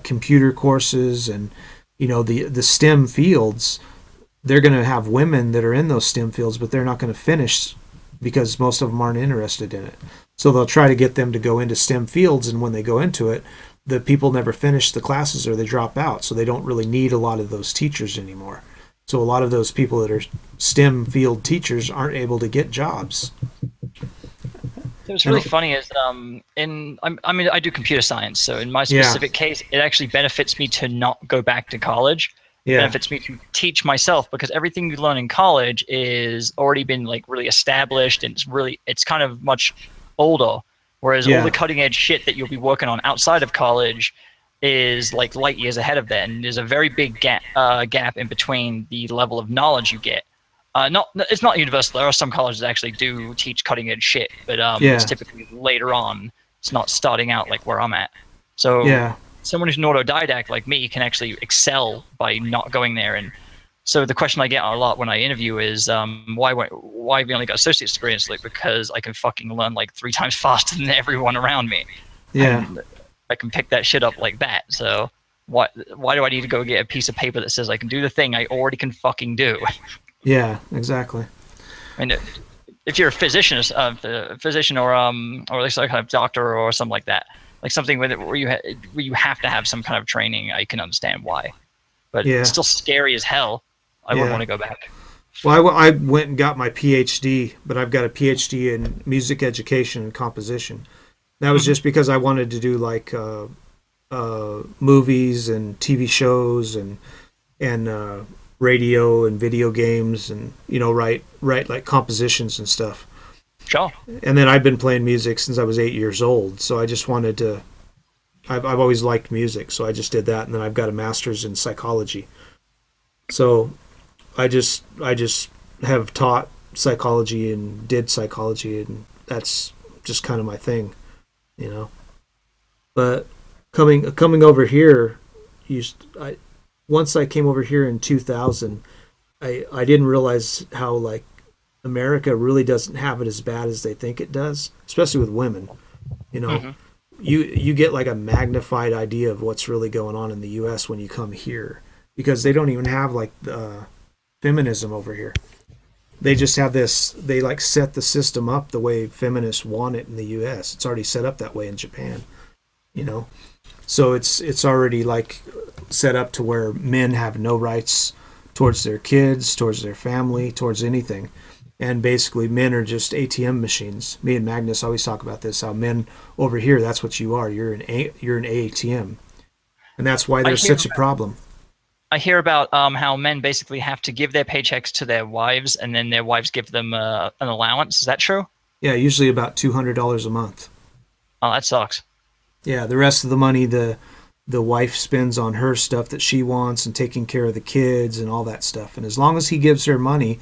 Speaker 4: computer courses and the STEM fields, they're going to have women that are in those STEM fields, but they're not going to finish because most of them aren't interested in it. So they'll try to get them to go into STEM fields, and when they go into it, the people never finish the classes or they drop out, so they don't really need a lot of those teachers anymore. So a lot of those people that are STEM field teachers aren't able to get jobs.
Speaker 3: It was really funny is I mean I do computer science, so in my specific case, it actually benefits me to not go back to college.
Speaker 4: Yeah.
Speaker 3: Benefits me to teach myself because everything you learn in college is already been like really established and it's kind of much older. Whereas all the cutting edge shit that you'll be working on outside of college is like light years ahead of that, and there's a very big gap in between the level of knowledge you get. It's not universal. There are some colleges that actually do teach cutting edge shit, but it's typically later on. It's not starting out like where I'm at. So someone who's an autodidact like me can actually excel by not going there. And so the question I get a lot when I interview is why have you only got associate's degree? It's like because I can fucking learn like 3 times faster than everyone around me.
Speaker 4: Yeah.
Speaker 3: And I can pick that shit up like that. So why do I need to go get a piece of paper that says I can do the thing I already can fucking do?
Speaker 4: Yeah, exactly.
Speaker 3: And if you're a physician or at least like a doctor or something like that, like something where you have to have some kind of training, I can understand why. But it's still scary as hell. I wouldn't want to go back.
Speaker 4: Well, I went and got my PhD, but I've got a PhD in music education and composition. That was just because I wanted to do like movies and TV shows and radio and video games and write like compositions and stuff.
Speaker 3: Sure.
Speaker 4: And then I've been playing music since I was 8 years old, so I just wanted to. I've always liked music, so I just did that, and then I've got a master's in psychology. So I just have taught psychology and did psychology, and that's just kind of my thing, But coming over here, once I came over here in 2000, I didn't realize how like America really doesn't have it as bad as they think it does, especially with women. You get like a magnified idea of what's really going on in the U.S. when you come here, because they don't even have like feminism over here. They just have this. They like set the system up the way feminists want it in the U.S. It's already set up that way in Japan. So it's already like set up to where men have no rights towards their kids, towards their family, towards anything. And basically men are just ATM machines. Me and Magnus always talk about this, how men over here, that's what you are. You're an ATM. And that's why there's such a problem.
Speaker 3: I hear about how men basically have to give their paychecks to their wives, and then their wives give them an allowance. Is that true?
Speaker 4: Yeah, usually about $200 a month.
Speaker 3: Oh, that sucks.
Speaker 4: Yeah, the rest of the money the wife spends on her stuff that she wants and taking care of the kids and all that stuff. And as long as he gives her money,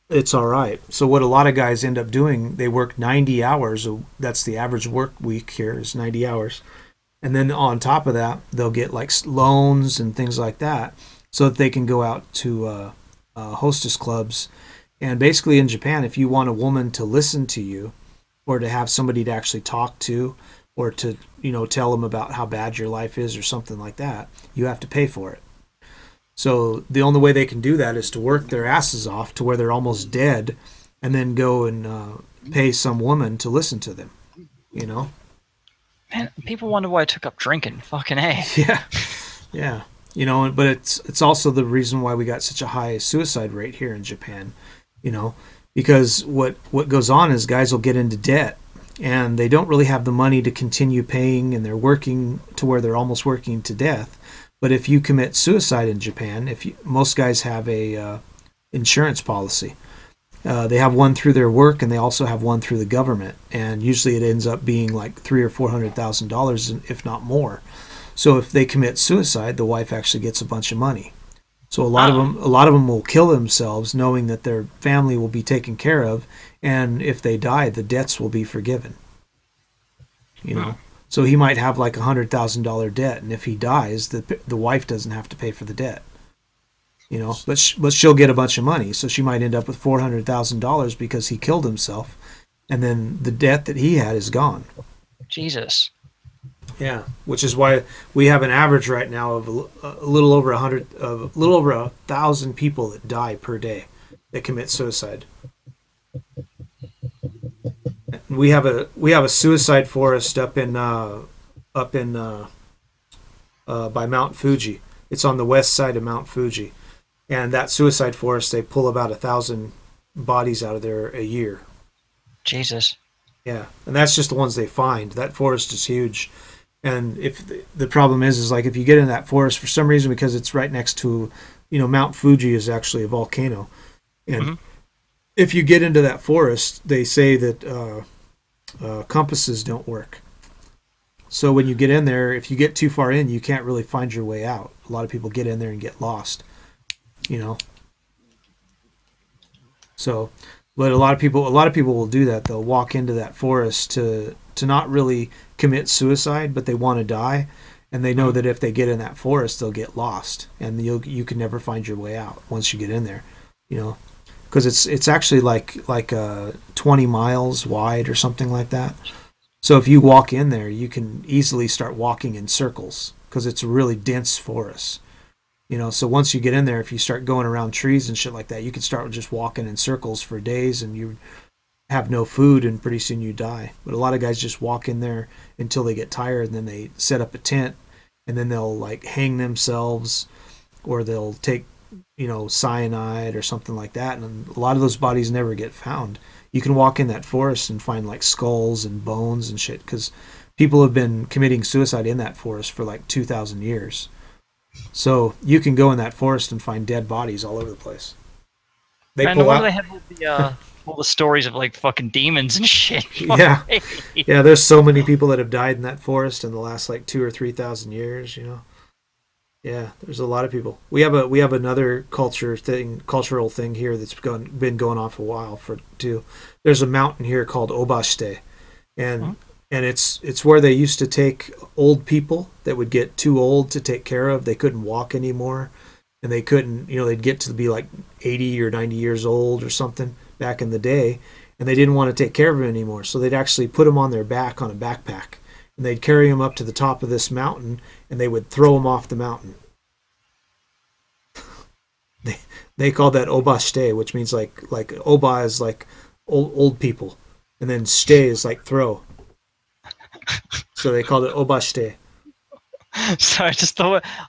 Speaker 4: it's all right. So what a lot of guys end up doing, they work 90 hours. That's the average work week here is 90 hours. And then on top of that, they'll get like loans and things like that so that they can go out to hostess clubs. And basically in Japan, if you want a woman to listen to you or to have somebody to actually talk to or to, tell them about how bad your life is or something like that, you have to pay for it. So the only way they can do that is to work their asses off to where they're almost dead and then go and pay some woman to listen to them,
Speaker 3: Man, people wonder why I took up drinking. Fucking A.
Speaker 4: Yeah. But it's also the reason why we got such a high suicide rate here in Japan, because what goes on is guys will get into debt and they don't really have the money to continue paying, and they're working to where they're almost working to death. But if you commit suicide in Japan, most guys have a insurance policy. They have one through their work, and they also have one through the government. And usually it ends up being like $300,000 or $400,000, if not more. So if they commit suicide, the wife actually gets a bunch of money. So a lot of them will kill themselves, knowing that their family will be taken care of, and if they die, the debts will be forgiven. So he might have like $100,000 debt, and if he dies, the wife doesn't have to pay for the debt. But she'll get a bunch of money, so she might end up with $400,000 because he killed himself, and then the debt that he had is gone.
Speaker 3: Jesus.
Speaker 4: Yeah, which is why we have an average right now of a little over 1,000 people that die per day that commit suicide. We have a suicide forest up in by Mount Fuji. It's on the west side of Mount Fuji, and that suicide forest, they pull about 1,000 bodies out of there a year.
Speaker 3: Jesus.
Speaker 4: Yeah, and that's just the ones they find. That forest is huge. And if the problem is like if you get in that forest for some reason because it's right next to, Mount Fuji is actually a volcano, and if you get into that forest, they say that compasses don't work. So when you get in there, if you get too far in, you can't really find your way out. A lot of people get in there and get lost, So, but a lot of people will do that. They'll walk into that forest to not really commit suicide, but they want to die, and they know that if they get in that forest, they'll get lost, and you can never find your way out once you get in there, because it's actually like 20 miles wide or something like that. So if you walk in there, you can easily start walking in circles because it's a really dense forest. So once you get in there, if you start going around trees and shit like that, you can start just walking in circles for days and you have no food and pretty soon you die. But a lot of guys just walk in there until they get tired and then they set up a tent and then they'll like hang themselves or they'll take, cyanide or something like that. And a lot of those bodies never get found. You can walk in that forest and find like skulls and bones and shit because people have been committing suicide in that forest for like 2,000 years. So you can go in that forest and find dead bodies all over the place.
Speaker 3: They have all the stories of like fucking demons and shit.
Speaker 4: Yeah, yeah. There's so many people that have died in that forest in the last like 2,000 or 3,000 years. Yeah, there's a lot of people. We have another cultural thing here that's been going on for a while too. There's a mountain here called Obashte, and it's where they used to take old people that would get too old to take care of. They couldn't walk anymore, and they couldn't. They'd get to be like 80 or 90 years old or something back in the day, and they didn't want to take care of them anymore. So they'd actually put them on their back on a backpack. And they'd carry them up to the top of this mountain, and they would throw them off the mountain. They called that obashte, which means like oba is like old people, and then stay is like throw. So they called it obashte.
Speaker 3: Sorry,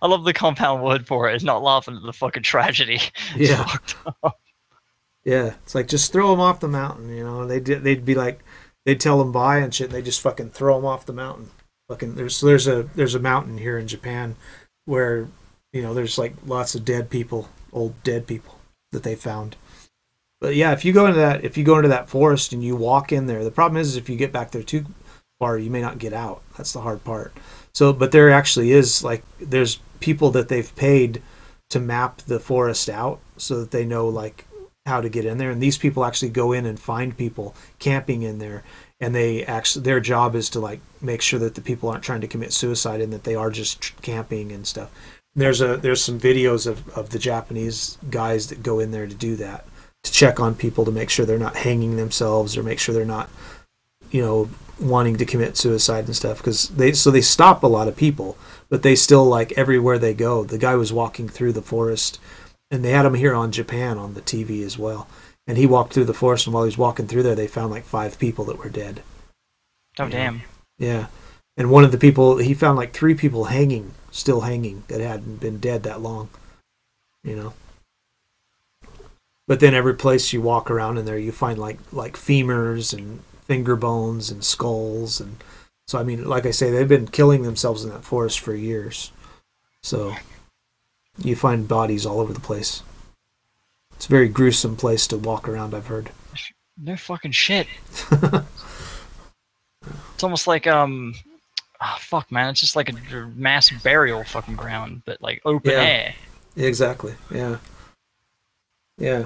Speaker 3: I love the compound word for it. It's not laughing at the fucking tragedy.
Speaker 4: Yeah. Yeah, it's like just throw them off the mountain. They'd be like. They'd tell them bye and shit, and they just fucking throw them off the mountain. Fucking there's a mountain here in Japan where there's like lots of old dead people that they found. But yeah, if you go into that forest and you walk in there, the problem is if you get back there too far, you may not get out. That's the hard part. So, but there actually is there's people that they've paid to map the forest out so that they know like how to get in there, and these people actually go in and find people camping in there, and their job is to like make sure that the people aren't trying to commit suicide and that they are just camping and stuff. There's some videos of the Japanese guys that go in there to do that, to check on people to make sure they're not hanging themselves or make sure they're not wanting to commit suicide and stuff, because they stop a lot of people, but they still like everywhere they go. The guy was walking through the forest. And they had him here on Japan on the TV as well. And he walked through the forest, and while he was walking through there, they found like 5 people that were dead.
Speaker 3: Oh, damn.
Speaker 4: Yeah. And one of the people, he found like 3 people still hanging, that hadn't been dead that long. But then every place you walk around in there, you find like femurs and finger bones and skulls. And so, I mean, like I say, they've been killing themselves in that forest for years. So you find bodies all over the place. It's a very gruesome place to walk around, I've heard.
Speaker 3: No fucking shit. It's almost like fuck, man. It's just like a mass burial fucking ground, but like open air.
Speaker 4: Exactly. Yeah. Yeah.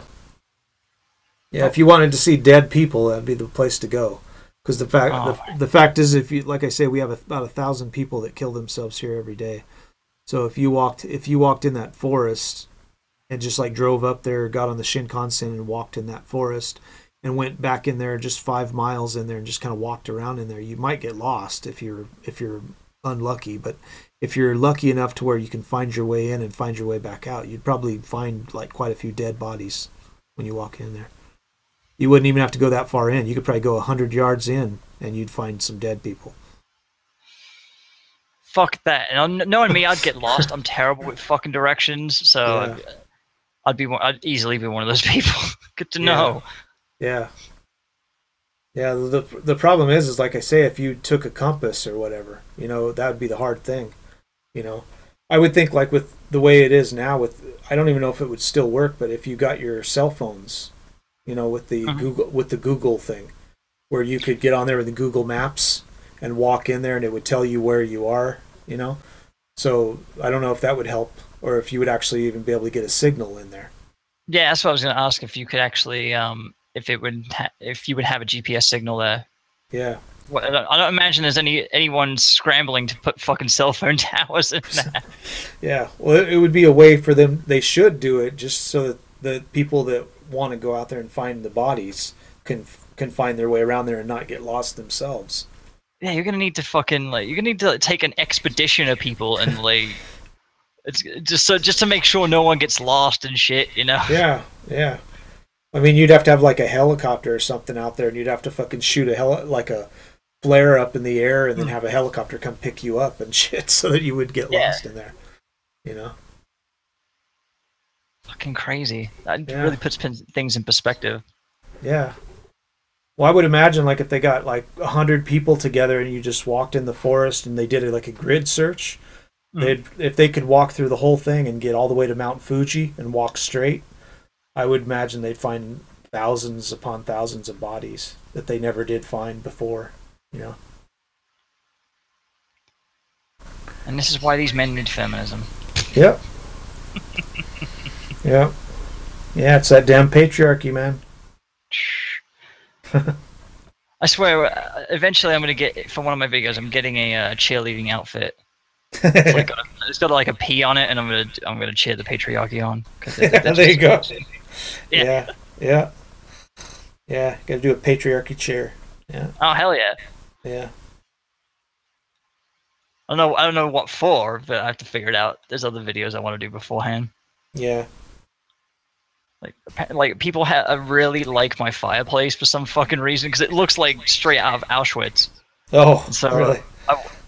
Speaker 4: Yeah. If you wanted to see dead people, that'd be the place to go. Because the fact is, if you, like I say, we have about 1,000 people that kill themselves here every day. So if you walked in that forest and just like drove up there, got on the Shinkansen and walked in that forest and went back in there just 5 miles in there and just kind of walked around in there, you might get lost if you're unlucky. But if you're lucky enough to where you can find your way in and find your way back out, you'd probably find like quite a few dead bodies when you walk in there. You wouldn't even have to go that far in. You could probably go 100 yards in and you'd find some dead people.
Speaker 3: Fuck that. And knowing me, I'd get lost. I'm terrible with fucking directions, so yeah. I'd easily be one of those people. Good to know.
Speaker 4: Yeah. Yeah, the problem is like I say, if you took a compass or whatever, that would be the hard thing. I would think like with the way it is now, I don't even know if it would still work, but if you got your cell phones, with the Google thing, where you could get on there with the Google Maps and walk in there, and it would tell you where you are. So I don't know if that would help, or if you would actually even be able to get a signal in there.
Speaker 3: Yeah, that's what I was going to ask. If you could actually, if you would have a GPS signal there.
Speaker 4: Yeah.
Speaker 3: Well, I don't imagine there's anyone scrambling to put fucking cell phone towers in there.
Speaker 4: Yeah, well, it would be a way for them. They should do it just so that the people that want to go out there and find the bodies can find their way around there and not get lost themselves.
Speaker 3: Yeah, you're gonna need to take an expedition of people and it's just to make sure no one gets lost and shit.
Speaker 4: Yeah. I mean, you'd have to have like a helicopter or something out there, and you'd have to fucking shoot like a flare up in the air, and then have a helicopter come pick you up and shit, so that you would get lost in there.
Speaker 3: Fucking crazy. That really puts things in perspective.
Speaker 4: Yeah. Well, I would imagine like if they got like 100 people together and you just walked in the forest and they did like a grid search, if they could walk through the whole thing and get all the way to Mount Fuji and walk straight, I would imagine they'd find thousands upon thousands of bodies that they never did find before.
Speaker 3: And this is why these men need feminism.
Speaker 4: Yep. Yep. Yeah, it's that damn patriarchy, man.
Speaker 3: I swear, eventually I'm going to get, for one of my videos, I'm getting a cheerleading outfit. It's got like a P on it, and I'm gonna cheer the patriarchy on.
Speaker 4: There you go.
Speaker 3: Yeah.
Speaker 4: Got to do a patriarchy cheer. Yeah.
Speaker 3: Oh hell yeah.
Speaker 4: Yeah.
Speaker 3: I don't know what for, but I have to figure it out. There's other videos I want to do beforehand.
Speaker 4: Yeah.
Speaker 3: Like people really like my fireplace for some fucking reason, because it looks like straight out of Auschwitz.
Speaker 4: Oh,
Speaker 3: so
Speaker 4: really?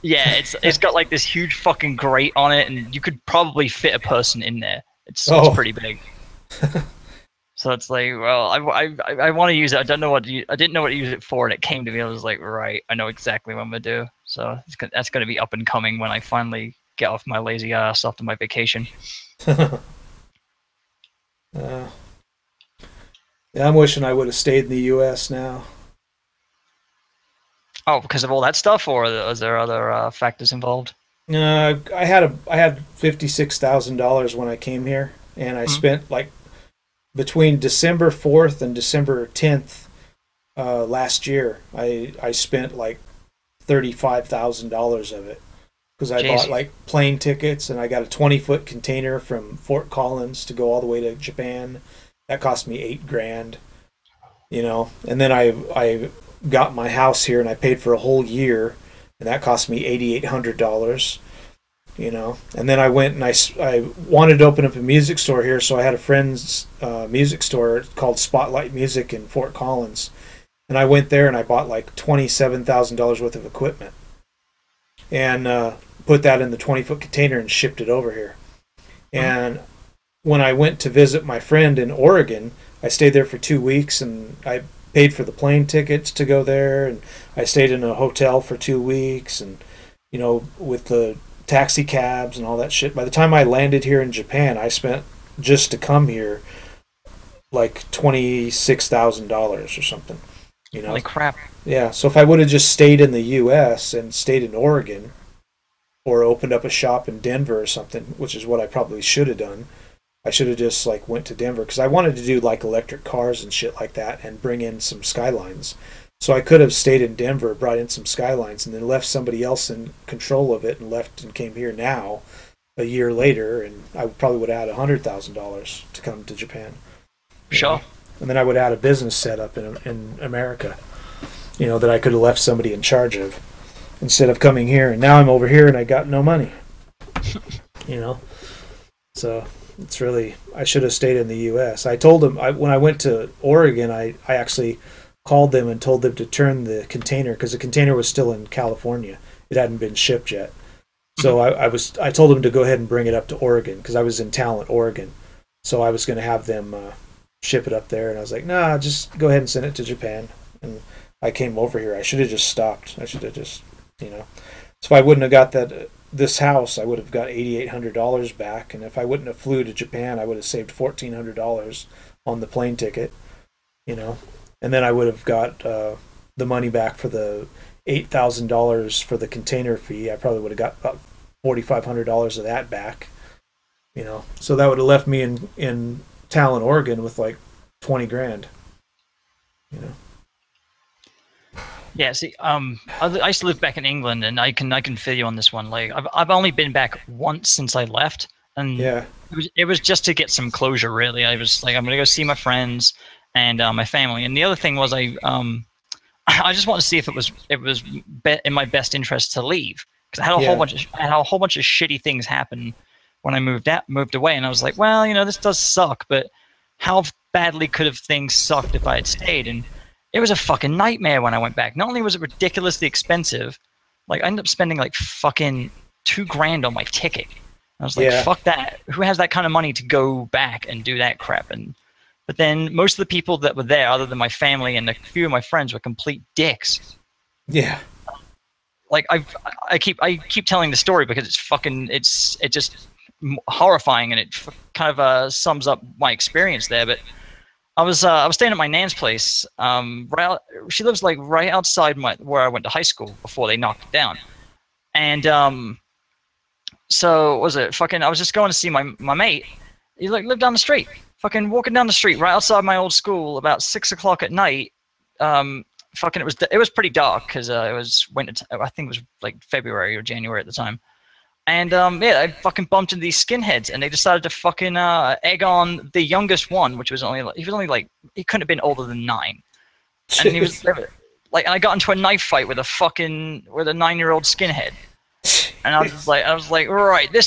Speaker 3: Yeah, it's got like this huge fucking grate on it, and you could probably fit a person in there. It's pretty big. So it's like, well, I want to use it. I didn't know what to use it for, and it came to me. I was like, right, I know exactly what I'm gonna do. So that's gonna be up and coming when I finally get off my lazy ass after my vacation.
Speaker 4: Yeah, I'm wishing I would have stayed in the U.S. now.
Speaker 3: Oh, because of all that stuff, or is there other factors involved?
Speaker 4: I had $56,000 when I came here, and I spent like between December 4th and December 10th last year. I spent like $35,000 of it, because I bought like plane tickets, and I got a 20-foot container from Fort Collins to go all the way to Japan. That cost me $8,000, and then I got my house here, and I paid for a whole year, and that cost me $8,800, and then I went and I wanted to open up a music store here, so I had a friend's music store called Spotlight Music in Fort Collins, and I went there and I bought like $27,000 worth of equipment, and put that in the 20-foot container and shipped it over here. And when I went to visit my friend in Oregon, I stayed there for 2 weeks, and I paid for the plane tickets to go there, and I stayed in a hotel for 2 weeks, and with the taxi cabs and all that shit. By the time I landed here in Japan, I spent, just to come here, like $26,000 or something.
Speaker 3: Holy crap.
Speaker 4: Yeah, so if I would have just stayed in the U.S. and stayed in Oregon, or opened up a shop in Denver or something, which is what I probably should have done. I should have just like went to Denver, because I wanted to do like electric cars and shit like that and bring in some Skylines. So I could have stayed in Denver, brought in some Skylines, and then left somebody else in control of it, and left and came here now, a year later, and I probably would have had $100,000 to come to Japan.
Speaker 3: Sure.
Speaker 4: And then I would have had a business set up in America, that I could have left somebody in charge of, instead of coming here. And now I'm over here and I got no money. So it's really, I should have stayed in the U.S. I told them, when I went to Oregon, I actually called them and told them to turn the container, because the container was still in California. It hadn't been shipped yet. So I told them to go ahead and bring it up to Oregon, because I was in Talent, Oregon. So I was going to have them ship it up there, and I was like, nah, just go ahead and send it to Japan. And I came over here. I should have just stopped. I should have just, you know. So if I wouldn't have got this house, I would have got $8,800 back. And if I wouldn't have flew to Japan, I would have saved $1,400 on the plane ticket, you know. And then I would have got the money back for the $8,000 for the container fee. I probably would have got about $4,500 of that back, you know. So that would have left me in Talon, Oregon with like 20 grand, you know.
Speaker 3: Yeah, see, I used to live back in England, and I can feel you on this one. Like, I've only been back once since I left, and
Speaker 4: yeah,
Speaker 3: it was just to get some closure. Really, I was like, I'm gonna go see my friends and my family. And the other thing was, I just wanted to see if it was in my best interest to leave, because I had a whole bunch of shitty things happen when I moved away, and I was like, well, you know, this does suck, but how badly could have things sucked if I had stayed? And it was a fucking nightmare when I went back. Not only was it ridiculously expensive, like I ended up spending like fucking $2,000 on my ticket. I was like, fuck that. Who has that kind of money to go back and do that crap? But then most of the people that were there, other than my family and a few of my friends, were complete dicks.
Speaker 4: Yeah.
Speaker 3: Like I keep telling the story because it's just horrifying, and it kind of sums up my experience there. But I was staying at my nan's place. She lives like right outside where I went to high school before they knocked it down. And so what was it? I was just going to see my mate. He lived down the street. Fucking walking down the street right outside my old school about 6 o'clock at night. It was pretty dark because it was winter. I think it was like February or January at the time. And I fucking bumped into these skinheads, and they decided to fucking egg on the youngest one, which was he couldn't have been older than 9, and he was like, and I got into a knife fight with a 9-year-old skinhead, and I was like, right, this